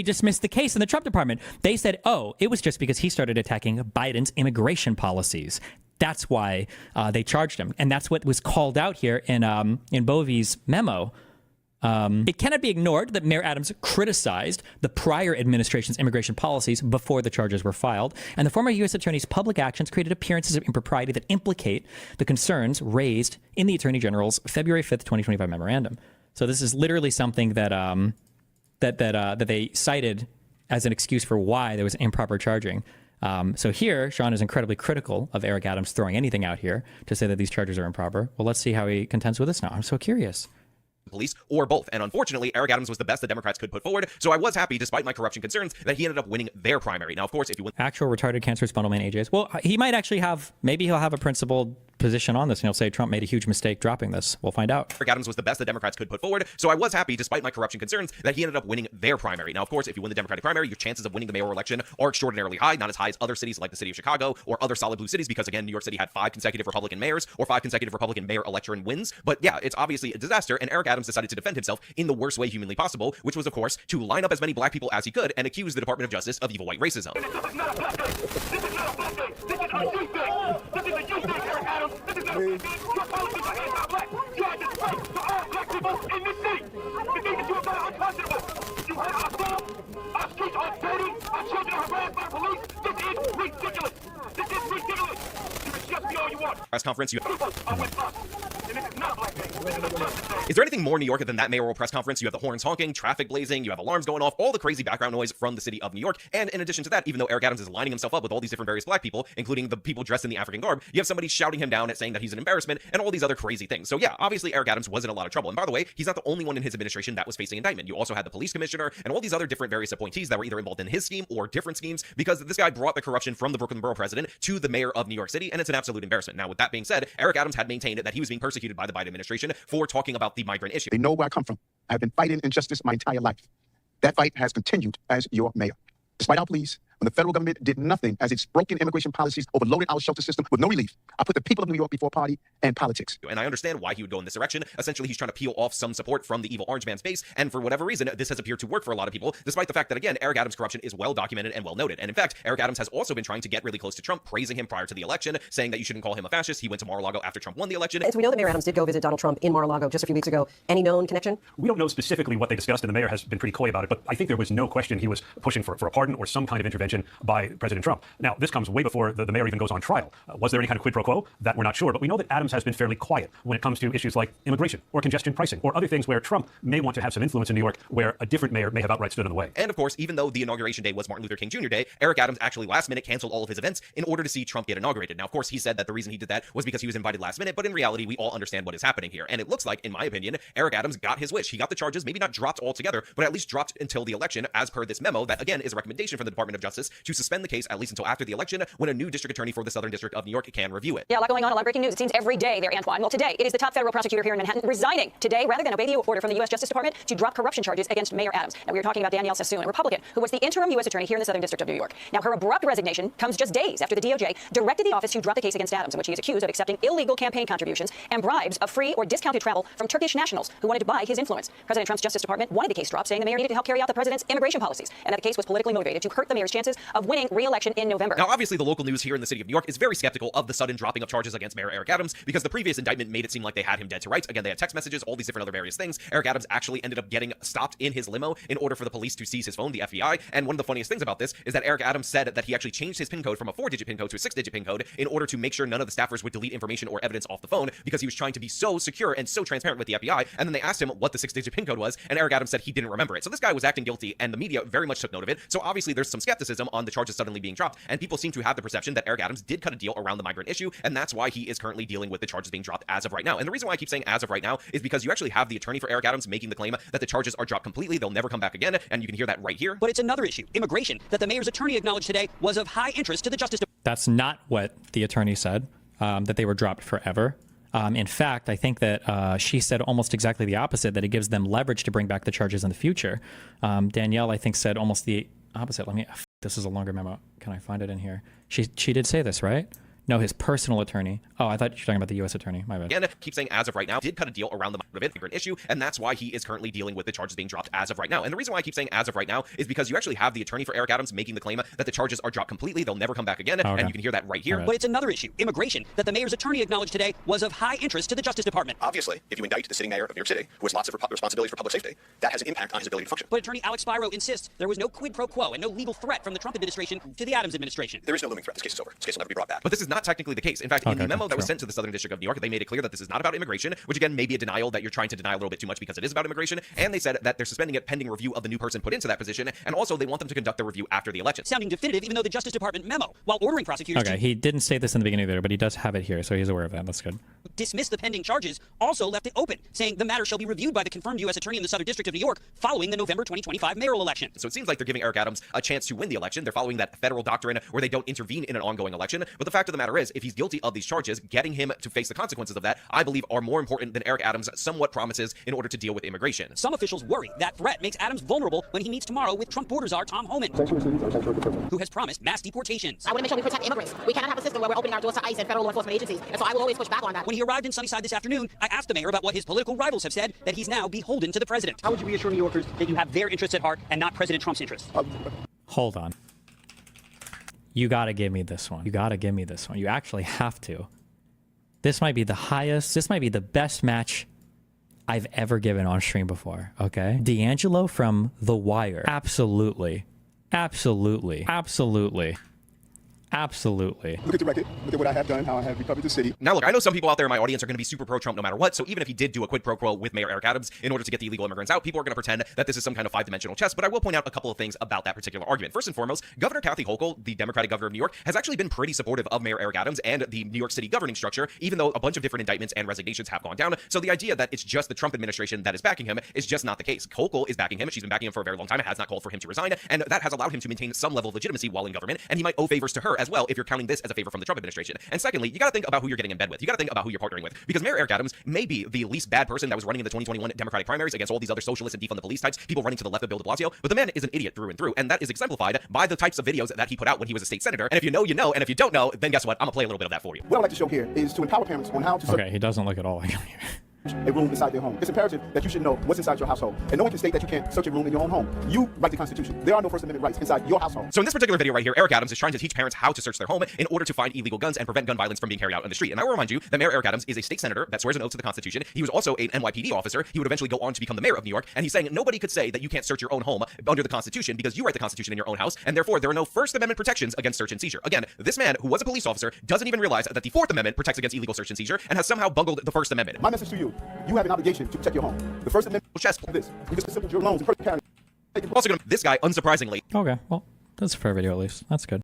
dismissed the case in the Trump department. They said, oh, it was just because he started attacking Biden's immigration policies. That's why they charged him. And that's what was called out here in Bovey's memo. It cannot be ignored that Mayor Adams criticized the prior administration's immigration policies before the charges were filed, and the former U.S. attorney's public actions created appearances of impropriety that implicate the concerns raised in the Attorney General's February 5th, 2025 memorandum. So this is literally something that that they cited as an excuse for why there was improper charging. So here, Sean is incredibly critical of Eric Adams throwing anything out here to say that these charges are improper. Well, let's see how he contends with this now. I'm so curious. Police or both. And unfortunately, Eric Adams was the best the Democrats could put forward. So I was happy, despite my corruption concerns, that he ended up winning their primary. Now, of course, if you win actual retarded cancerous bundle man AJs, well, he might actually have, maybe he'll have a principled position on this and he'll say Trump made a huge mistake dropping this. We'll find out. Eric Adams was the best the Democrats could put forward. So I was happy, despite my corruption concerns, that he ended up winning their primary. Now, of course, if you win the Democratic primary, your chances of winning the mayoral election are extraordinarily high, not as high as other cities like the city of Chicago or other solid blue cities, because again, New York City had 5 consecutive Republican mayors or 5 consecutive Republican mayor election wins. But yeah, it's obviously a disaster, and Eric Adams decided to defend himself in the worst way humanly possible, which was, of course, to line up as many black people as he could and accuse the Department of Justice of evil white racism. This is not a black thing. This is not a black thing. This is a you thing. This is a you thing, Eric Adams. This is not your policies are anti-black. You are disgrace to all black people in this city. The thing that you have done are unconscionable. You hurt ourselves. Our streets are dirty. Our children are harassed by police. This is ridiculous. This is ridiculous. You can just be all you want. Press conference. Are with us. And this is not a black thing. This is a justice thing. Is there anything more New York than that mayoral press conference? You have the horns honking, traffic blazing, you have alarms going off, all the crazy background noise from the city of New York. And in addition to that, even though Eric Adams is lining himself up with all these different various black people, including the people dressed in the African garb, you have somebody shouting him down at saying that he's an embarrassment and all these other crazy things. So yeah, obviously Eric Adams was in a lot of trouble. And by the way, he's not the only one in his administration that was facing indictment. You also had the police commissioner and all these other different various appointees that were either involved in his scheme or different schemes, because this guy brought the corruption from the Brooklyn borough president to the mayor of New York City, and it's an absolute embarrassment. Now, with that being said, Eric Adams had maintained that he was being persecuted by the Biden administration for talking about the migrant issue. They know where I come from. I've been fighting injustice my entire life. That fight has continued as your mayor. Despite our pleas, when the federal government did nothing as its broken immigration policies overloaded our shelter system with no relief, I put the people of New York before party and politics. And I understand why he would go in this direction. Essentially, he's trying to peel off some support from the evil orange man's base. And for whatever reason, this has appeared to work for a lot of people, despite the fact that, again, Eric Adams' corruption is well documented and well noted. And in fact, Eric Adams has also been trying to get really close to Trump, praising him prior to the election, saying that you shouldn't call him a fascist. He went to Mar-a-Lago after Trump won the election. And so we know that Mayor Adams did go visit Donald Trump in Mar-a-Lago just a few weeks ago. Any known connection? We don't know specifically what they discussed, and the mayor has been pretty coy about it, but I think there was no question he was pushing for a pardon or some kind of intervention by President Trump. Now, this comes way before the mayor even goes on trial. Was there any kind of quid pro quo? That we're not sure, but we know that Adams has been fairly quiet when it comes to issues like immigration or congestion pricing or other things where Trump may want to have some influence in New York where a different mayor may have outright stood in the way. And of course, even though the inauguration day was Martin Luther King Jr. Day, Eric Adams actually last minute canceled all of his events in order to see Trump get inaugurated. Now, of course, he said that the reason he did that was because he was invited last minute, but in reality, we all understand what is happening here. And it looks like, in my opinion, Eric Adams got his wish. He got the charges, maybe not dropped altogether, but at least dropped until the election, as per this memo that, again, is a recommendation from the Department of Justice to suspend the case at least until after the election, when a new district attorney for the Southern District of New York can review it. Yeah, a lot going on, a lot of breaking news. It seems every day there, Antoine. Well, today, it is the top federal prosecutor here in Manhattan resigning today rather than obey the order from the U.S. Justice Department to drop corruption charges against Mayor Adams. Now, we were talking about Danielle Sassoon, a Republican who was the interim U.S. attorney here in the Southern District of New York. Now, her abrupt resignation comes just days after the DOJ directed the office to drop the case against Adams, in which he is accused of accepting illegal campaign contributions and bribes of free or discounted travel from Turkish nationals who wanted to buy his influence. President Trump's Justice Department wanted the case dropped, saying the mayor needed to help carry out the president's immigration policies, and that the case was politically motivated to hurt the mayor's chances chances of winning re-election in November. Now, obviously, the local news here in the city of New York is very skeptical of the sudden dropping of charges against Mayor Eric Adams because the previous indictment made it seem like they had him dead to rights. Again, they had text messages, all these different other various things. Eric Adams actually ended up getting stopped in his limo in order for the police to seize his phone, the FBI. And one of the funniest things about this is that Eric Adams said that he actually changed his PIN code from a 4-digit PIN code to a 6-digit PIN code in order to make sure none of the staffers would delete information or evidence off the phone because he was trying to be so secure and so transparent with the FBI. And then they asked him what the 6-digit PIN code was, and Eric Adams said he didn't remember it. So this guy was acting guilty, and the media very much took note of it. So obviously there's some skepticism on the charges suddenly being dropped, and people seem to have the perception that Eric Adams did cut a deal around the migrant issue, and that's why he is currently dealing with the charges being dropped as of right now. And the reason why I keep saying as of right now is because you actually have the attorney for Eric Adams making the claim that the charges are dropped completely, they'll never come back again, and you can hear that right here. But it's another issue, immigration, that the mayor's attorney acknowledged today was of high interest to the Justice Department. That's not what the attorney said, that they were dropped forever. In fact, I think that she said almost exactly the opposite, that it gives them leverage to bring back the charges in the future. Danielle, I think, said almost the opposite. This is a longer memo. Can I find it in here? She did say this, right? No, his personal attorney. Oh, I thought you were talking about the U.S. attorney. My bad. Again, keep saying as of right now, did cut a deal around the migrant issue, and that's why he is currently dealing with the charges being dropped as of right now. And the reason why I keep saying as of right now is because you actually have the attorney for Eric Adams making the claim that the charges are dropped completely, they'll never come back again, and you can hear that right here. But it's another issue, immigration, that the mayor's attorney acknowledged today was of high interest to the Justice Department. Obviously, if you indict the sitting mayor of New York City, who has lots of responsibilities for public safety, that has an impact on his ability to function. But attorney Alex Spiro insists there was no quid pro quo and no legal threat from the Trump administration to the Adams administration. There is no looming threat. This case is over. This case will never be brought back. But this is not technically the case. In fact, in the memo that was sent to the Southern District of New York, they made it clear that this is not about immigration, which again may be a denial that you're trying to deny a little bit too much because it is about immigration. And they said that they're suspending it pending review of the new person put into that position, and also they want them to conduct the review after the election. Sounding definitive, even though the Justice Department memo, while ordering prosecutors Okay, he didn't say this in the beginning there, but he does have it here, so he's aware of that. That's good. Dismiss the pending charges, also left it open, saying the matter shall be reviewed by the confirmed U.S. attorney in the Southern District of New York following the November 2025 mayoral election. So it seems like they're giving Eric Adams a chance to win the election. They're following that federal doctrine where they don't intervene in an ongoing election. But the fact of the matter is, if he's guilty of these charges, getting him to face the consequences of that, I believe, are more important than Eric Adams' somewhat promises in order to deal with immigration. Some officials worry that threat makes Adams vulnerable when he meets tomorrow with Trump border czar Tom Homan, who has promised mass deportations. I want to make sure we protect immigrants. We cannot have a system where we're opening our doors to ICE and federal law enforcement agencies. And so I will always push back on that. When he arrived in Sunnyside this afternoon, I asked the mayor about what his political rivals have said, that he's now beholden to the president. How would you reassure New Yorkers that you have their interests at heart and not President Trump's interests? Hold on. You got to give me this one. You got to give me this one. You actually have to. This might be the highest, this might be the best match I've ever given on stream before, okay? D'Angelo from The Wire. Absolutely. Absolutely. Absolutely. Absolutely. Look at the record. Look at what I have done, how I have recovered the city. Now, look, I know some people out there in my audience are going to be super pro-Trump no matter what, so even if he did do a quid pro quo with Mayor Eric Adams in order to get the illegal immigrants out, people are going to pretend that this is some kind of five-dimensional chess, but I will point out a couple of things about that particular argument. First and foremost, Governor Kathy Hochul, the Democratic governor of New York, has actually been pretty supportive of Mayor Eric Adams and the New York City governing structure, even though a bunch of different indictments and resignations have gone down. So the idea that it's just the Trump administration that is backing him is just not the case. Hochul is backing him. She's been backing him for a very long time. It has not called for him to resign, and that has allowed him to maintain some level of legitimacy while in government, and he might owe favors to her as well if you're counting this as a favor from the Trump administration. And secondly, you got to think about who you're getting in bed with. You got to think about who you're partnering with, because Mayor Eric Adams may be the least bad person that was running in the 2021 Democratic primaries against all these other socialists and defund the police types, people running to the left of Bill de Blasio, but the man is an idiot through and through, and that is exemplified by the types of videos that he put out when he was a state senator. And if you know, you know, and if you don't know, then guess what? I'm gonna play a little bit of that for you. What I'd like to show here is to empower parents on how to Okay, he doesn't look at all like him. a room inside their home. It's imperative that you should know what's inside your household. And no one can state that you can't search a room in your own home. You write the Constitution. There are no First Amendment rights inside your household. So in this particular video right here, Eric Adams is trying to teach parents how to search their home in order to find illegal guns and prevent gun violence from being carried out on the street. And I will remind you that Mayor Eric Adams is a state senator that swears an oath to the Constitution. He was also an NYPD officer. He would eventually go on to become the mayor of New York. And he's saying nobody could say that you can't search your own home under the Constitution because you write the Constitution in your own house, and therefore there are no First Amendment protections against search and seizure. Again, this man, who was a police officer, doesn't even realize that the Fourth Amendment protects against illegal search and seizure and has somehow bungled the First Amendment. My message to you, you have an obligation to protect your home. The First Amendment chess this. You can simple your loans and carry. Also, this guy, unsurprisingly. Okay, well, that's a fair video at least. That's good.